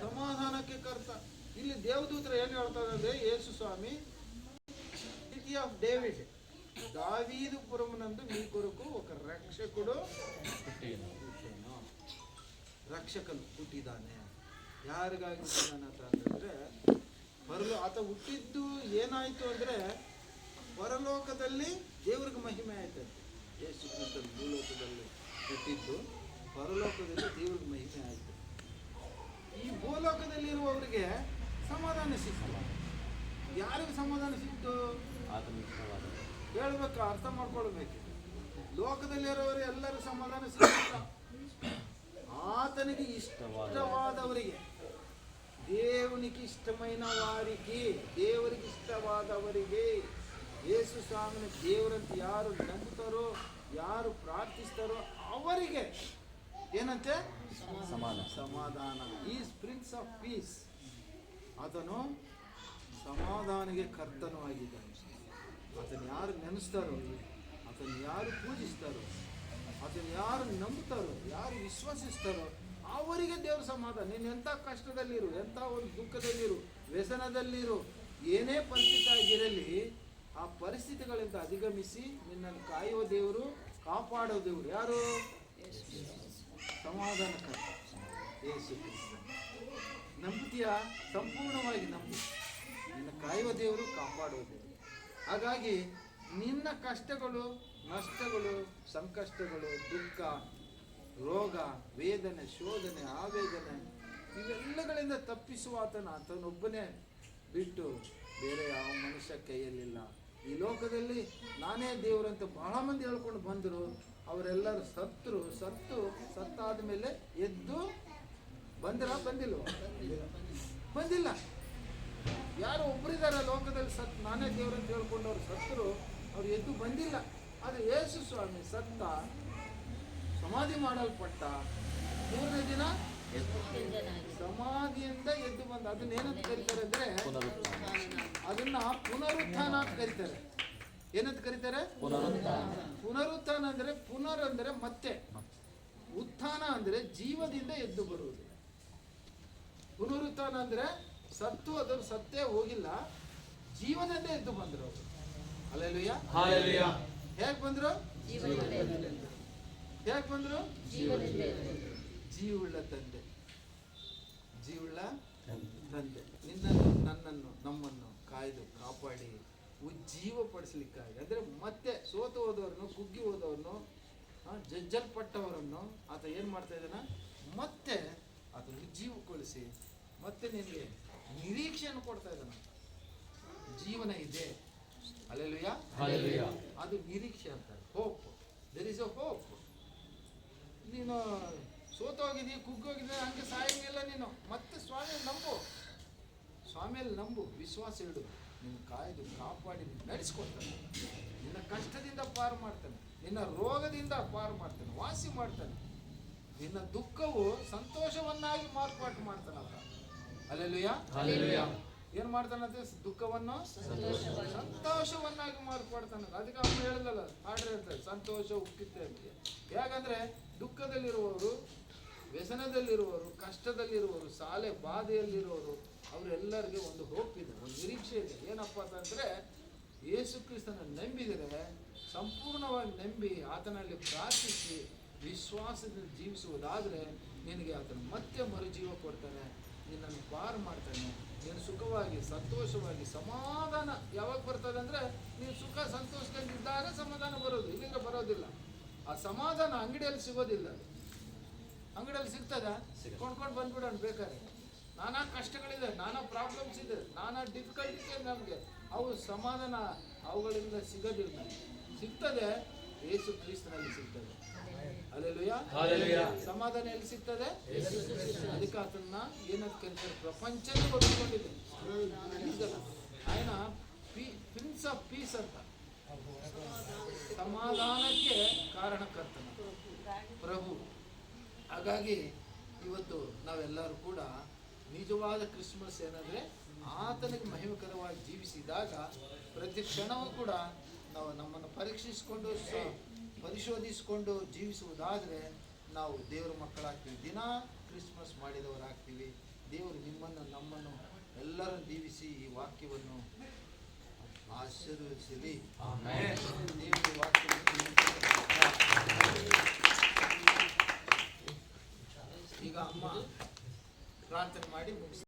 ಸಮಾಧಾನಕ್ಕೆ ಕರ್ತ. ಇಲ್ಲಿ ದೇವದೂತರು ಏನು ಹೇಳ್ತಾರೆ ಅಂದ್ರೆ, ಯೇಸು ಸ್ವಾಮಿ ಸಿಟಿ ಆಫ್ ಡೇವಿಡ್, దావీదు పురమునందు మీ కొరకు ఒక రక్షకుడు ರಕ್ಷಕನು ಹುಟ್ಟಿದ್ದಾನೆ. ಯಾರಿಗಾಗಿ ಹುಟ್ಟಿದಾನೆ ಅಂತಂದರೆ, ಆತ ಹುಟ್ಟಿದ್ದು ಏನಾಯಿತು ಅಂದರೆ, ಪರಲೋಕದಲ್ಲಿ ದೇವ್ರಿಗೆ ಮಹಿಮೆ ಆಯ್ತಂತೆ. ಯೇಸು ಕ್ರಿಸ್ತನು ಭೂಲೋಕದಲ್ಲಿ ಹುಟ್ಟಿದ್ದು ಪರಲೋಕದಲ್ಲಿ ದೇವ್ರಿಗೆ ಮಹಿಮೆ ಆಯಿತು. ಈ ಭೂಲೋಕದಲ್ಲಿರುವವರಿಗೆ ಸಮಾಧಾನ ಸಿಕ್ಕಿಲ್ಲ. ಯಾರಿಗೆ ಸಮಾಧಾನ ಸಿಕ್ತು? ಹೇಳ್ಬೇಕು, ಅರ್ಥ ಮಾಡ್ಕೊಳ್ಬೇಕು. ಲೋಕದಲ್ಲಿರೋರು ಎಲ್ಲರೂ ಸಮಾಧಾನ ಸಿಕ್ಕಿಲ್ಲ. ఆతనికి ఇష్టవాదవరికి, దేవునికి ఇష్టమైన వారికి, దేవునికి ఇష్టవాదవరికి ಯೇಸು ಸ್ವಾಮಿನ ದೇವರಂತ ಯಾರು ನಂಬುತ್ತಾರೋ, ಯಾರು ಪ್ರಾರ್ಥಿಸ್ತಾರೋ ಅವರಿಗೆ ಏನಂತೆ? ಸಮಾಧಾನ. Is prince of piece. ಆತನು ಸಮಾಧಾನಿಗೆ ಕರ್ತನೂ ಆಗಿದ್ದಾನೆ. ಆತನು ಯಾರು ನೆನೆಸ್ತಾರೋ, ಆತನು ಯಾರು ಪೂಜಿಸ್ತಾರೋ, ಅದನ್ನು ಯಾರು ನಂಬುತ್ತಾರೋ, ಯಾರು ವಿಶ್ವಸಿಸ್ತಾರೋ ಅವರಿಗೆ ದೇವ್ರ ಸಮಾಧಾನ. ನೀನು ಎಂಥ ಕಷ್ಟದಲ್ಲಿರು, ಎಂಥ ಒಂದು ದುಃಖದಲ್ಲಿರು, ವ್ಯಸನದಲ್ಲಿರು, ಏನೇ ಪರಿಸ್ಥಿತಿ ಆಗಿರಲಿ, ಆ ಪರಿಸ್ಥಿತಿಗಳಿಂದ ಅಧಿಗಮಿಸಿ ನಿನ್ನನ್ನು ಕಾಯುವ ದೇವರು, ಕಾಪಾಡೋ ದೇವರು ಯಾರು? ಸಮಾಧಾನಕರ ಯೇಸು ಕ್ರಿಸ್ತ. ನಂಬುತ್ತೀಯಾ? ಸಂಪೂರ್ಣವಾಗಿ ನಂಬು. ನಿನ್ನ ಕಾಯುವ ದೇವರು, ಕಾಪಾಡುವ ದೇವರು. ಹಾಗಾಗಿ ನಿನ್ನ ಕಷ್ಟಗಳು, ನಷ್ಟಗಳು, ಸಂಕಷ್ಟಗಳು, ದುಃಖ, ರೋಗ, ವೇದನೆ, ಶೋಧನೆ, ಆವೇದನೆ ಇವೆಲ್ಲಗಳಿಂದ ತಪ್ಪಿಸುವ ಆತನೊಬ್ಬನೇ ಬಿಟ್ಟು ಬೇರೆ ಯಾವ ಮನುಷ್ಯ ಕೈಯಲ್ಲಿಲ್ಲ. ಈ ಲೋಕದಲ್ಲಿ ನಾನೇ ದೇವರಂತ ಬಹಳ ಮಂದಿ ಹೇಳ್ಕೊಂಡು ಬಂದರು. ಅವರೆಲ್ಲರೂ ಸತ್ತಾದ ಮೇಲೆ ಎದ್ದು ಬಂದಿಲ್ಲ. ಯಾರು ಒಬ್ಬರಿದ್ದಾರೆ ಲೋಕದಲ್ಲಿ ನಾನೇ ದೇವರಂತ ಹೇಳ್ಕೊಂಡು ಅವ್ರು ಸತ್ತರು, ಅವ್ರು ಎದ್ದು ಬಂದಿಲ್ಲ. ಆದರೆ ಯೇಸು ಸ್ವಾಮಿ ಸತ್ತ, ಸಮಾಧಿ ಮಾಡಲ್ಪಟ್ಟ 3ನೇ ದಿನ ಸಮಾಧಿಯಿಂದ ಎದ್ದು ಬಂದ. ಅದನ್ನ ಏನಂತ ಕರೀತಾರೆ ಅಂದ್ರೆ ಅದನ್ನ ಪುನರುತ್ಥಾನ ಅಂತ ಕರೀತಾರೆ. ಏನಂತ ಕರೀತಾರೆ? ಪುನರುತ್ಥಾನ ಅಂದ್ರೆ ಪುನರ್ ಅಂದ್ರೆ ಮತ್ತೆ, ಉತ್ಥಾನ ಅಂದ್ರೆ ಜೀವದಿಂದ ಎದ್ದು ಬರುವುದು. ಪುನರುತ್ಥಾನ ಅಂದ್ರೆ ಸತ್ತು ಅದನ್ನು ಸತ್ತೇ ಹೋಗಿಲ್ಲ, ಜೀವದಿಂದ ಎದ್ದು ಬಂದ್ರು ಅವರು. ಹಲ್ಲೆಲೂಯಾ. ಹೇಗ್ ಬಂದ್ರು? ಹೇಗ್ ಬಂದ್ರು? ಜೀವುಳ್ಳ ತಂದೆ, ಜೀವುಳ್ಳ ತಂದೆ ನಿನ್ನನ್ನು ನನ್ನನ್ನು ನಮ್ಮನ್ನು ಕಾಯ್ದು ಕಾಪಾಡಿ ಉಜ್ಜೀವಪಡಿಸ್ಲಿಕ್ಕಾಗಿ, ಅಂದ್ರೆ ಮತ್ತೆ ಸೋತು ಹೋದವ್ರನ್ನು, ಕುಗ್ಗಿ ಹೋದವ್ರನ್ನು, ಜಜ್ಜಲ್ಪಟ್ಟವರನ್ನು ಆತ ಏನ್ ಮಾಡ್ತಾ ಇದ್ದಾನ? ಮತ್ತೆ ಆತ ಉಜ್ಜೀವಗೊಳಿಸಿ ಮತ್ತೆ ನಿನಗೆ ನಿರೀಕ್ಷೆಯನ್ನು ಕೊಡ್ತಾ ಇದ್ದಾನ. ಜೀವನ ಇದೆ. ಹಲ್ಲೆಲೂಯಾ. ಅದು ನಿರೀಕ್ಷೆ ಅಂತಾರೆ, hope. There is a hope. ನೀನು ಸೋತೋಗಿದ್ದೀಯ, ಕುಗ್ಗೋಗಿದ್ದೀಯ, ಹಂಗೆ ಸಾಯಂಗಿಲ್ಲ ನೀನು. ಮತ್ತೆ ಸ್ವಾಮಿಯಲ್ಲಿ ನಂಬು, ಸ್ವಾಮಿಯಲ್ಲಿ ನಂಬು, ವಿಶ್ವಾಸ ಇಡು. ನಿನ್ನ ಕಾಯ್ದು ಕಾಪಾಡಿ ನಡೆಸ್ಕೊಡ್ತಾನೆ. ನಿನ್ನ ಕಷ್ಟದಿಂದ ಪಾರು ಮಾಡ್ತಾನೆ, ನಿನ್ನ ರೋಗದಿಂದ ಪಾರು ಮಾಡ್ತಾನೆ, ವಾಸಿ ಮಾಡ್ತಾನೆ. ನಿನ್ನ ದುಃಖವು ಸಂತೋಷವನ್ನಾಗಿ ಮಾರ್ಪಾಟು ಮಾಡ್ತಾನಲ್ಲ. ಹಲ್ಲೆಲೂಯಾ. ಏನ್ ಮಾಡ್ತಾನಂತೆ? ದುಃಖವನ್ನು ಸಂತೋಷವನ್ನಾಗಿ ಮಾರ್ಪಾಡ್ತಾನೆ. ಅದಕ್ಕೆ ಅವನು ಹೇಳಿದಲ್ಲ, ಹಾಡ್ರೆ ಹೇಳ್ತಾರೆ, ಸಂತೋಷ ಉಕ್ಕಿತ್ತೆ ಅಂತ. ಯಾಕಂದ್ರೆ ದುಃಖದಲ್ಲಿರುವವರು, ವ್ಯಸನದಲ್ಲಿರುವವರು, ಕಷ್ಟದಲ್ಲಿರುವವರು, ಸಾಲೆ ಬಾಧೆಯಲ್ಲಿರುವವರು, ಅವರೆಲ್ಲರಿಗೆ ಒಂದು ಹೋಪ್ ಇದೆ, ಒಂದು ನಿರೀಕ್ಷೆ ಇದೆ. ಏನಪ್ಪ ಅಂತಂದ್ರೆ ಯೇಸು ಕ್ರಿಸ್ತನ ನಂಬಿದರೆ, ಸಂಪೂರ್ಣವಾಗಿ ನಂಬಿ ಆತನಲ್ಲಿ ಪ್ರಾರ್ಥಿಸಿ ವಿಶ್ವಾಸದಲ್ಲಿ ಜೀವಿಸುವುದಾದರೆ ನಿನಗೆ ಆತನ ಮತ್ತೆ ಮರುಜೀವ ಕೊಡ್ತಾನೆ, ನಿನ್ನನ್ನು ಪಾರು ಮಾಡ್ತಾನೆ. ನೀನು ಸುಖವಾಗಿ, ಸಂತೋಷವಾಗಿ, ಸಮಾಧಾನ ಯಾವಾಗ ಬರ್ತದೆ ಅಂದ್ರೆ ನೀನು ಸುಖ ಸಂತೋಷದಲ್ಲಿದ್ದಾಗ ಸಮಾಧಾನ ಬರೋದು, ಇಲ್ಲಿಂದ ಬರೋದಿಲ್ಲ. ಆ ಸಮಾಧಾನ ಅಂಗಡಿಯಲ್ಲಿ ಸಿಗೋದಿಲ್ಲ. ಅಂಗಡಿಯಲ್ಲಿ ಸಿಗ್ತದ? ಕೊಂಡ್ಕೊಂಡು ಬಂದ್ಬಿಡೋಣ ಬೇಕಾದ್ರೆ. ನಾನಾ ಕಷ್ಟಗಳಿದೆ, ನಾನಾ ಪ್ರಾಬ್ಲಮ್ಸ್ ಇದೆ, ನಾನಾ ಡಿಫಿಕಲ್ಟೀಸ್ ಇದೆ ನಮಗೆ. ಅವು ಸಮಾಧಾನ ಅವುಗಳಿಂದ ಸಿಗೋದಿಲ್ಲ. ಸಿಗ್ತದೆ ಯೇಸು ಕ್ರಿಸ್ತನಲ್ಲಿ ಸಿಗ್ತದೆ. ಹಲ್ಲೆಲೂಯಾ. ಸಮಾಧಾನ ಎಲ್ಲಿ ಸಿಗ್ತದೆ? ಅದಕ್ಕೆ ಅದನ್ನ ಏನಂತ ಕರೀತಾರೆ? ಪ್ರಪಂಚನೇ ಒಪ್ಪಿಕೊಂಡಿದೆ. ఆయన ಪ್ರಿನ್ಸ್ ಆಫ್ ಪೀಸ್ ಅಂತ, ಸಮಾಧಾನಕ್ಕೆ ಕಾರಣಕರ್ತನ ಪ್ರಭು. ಹಾಗಾಗಿ ಇವತ್ತು ನಾವೆಲ್ಲರೂ ಕೂಡ ನಿಜವಾದ ಕ್ರಿಸ್ಮಸ್ ಏನಂದ್ರೆ ಆತನಿಗೆ ಮಹಿಮಕರವಾಗಿ ಜೀವಿಸಿದಾಗ ಪ್ರತಿ ಕ್ಷಣವೂ ಕೂಡ ನಾವು ನಮ್ಮನ್ನು ಪರೀಕ್ಷಿಸಿಕೊಂಡು ಪರಿಶೋಧಿಸಿಕೊಂಡು ಜೀವಿಸುವುದಾದರೆ ನಾವು ದೇವರ ಮಕ್ಕಳಾಗ್ತೀವಿ, ದಿನ ಕ್ರಿಸ್ಮಸ್ ಮಾಡಿದವರಾಗ್ತೀವಿ. ದೇವರು ನಿಮ್ಮನ್ನು ನಮ್ಮನ್ನು ಎಲ್ಲರನ್ನು ದೀವಿಸಿ ಈ ವಾಕ್ಯವನ್ನು ಆಶೀರ್ವದಿಸಲಿ. ದೇವರ ವಾಕ್ಯವನ್ನು ಈಗ ಅಮ್ಮ ಪ್ರಾರ್ಥನೆ ಮಾಡಿ ಮುಗಿಸಿ.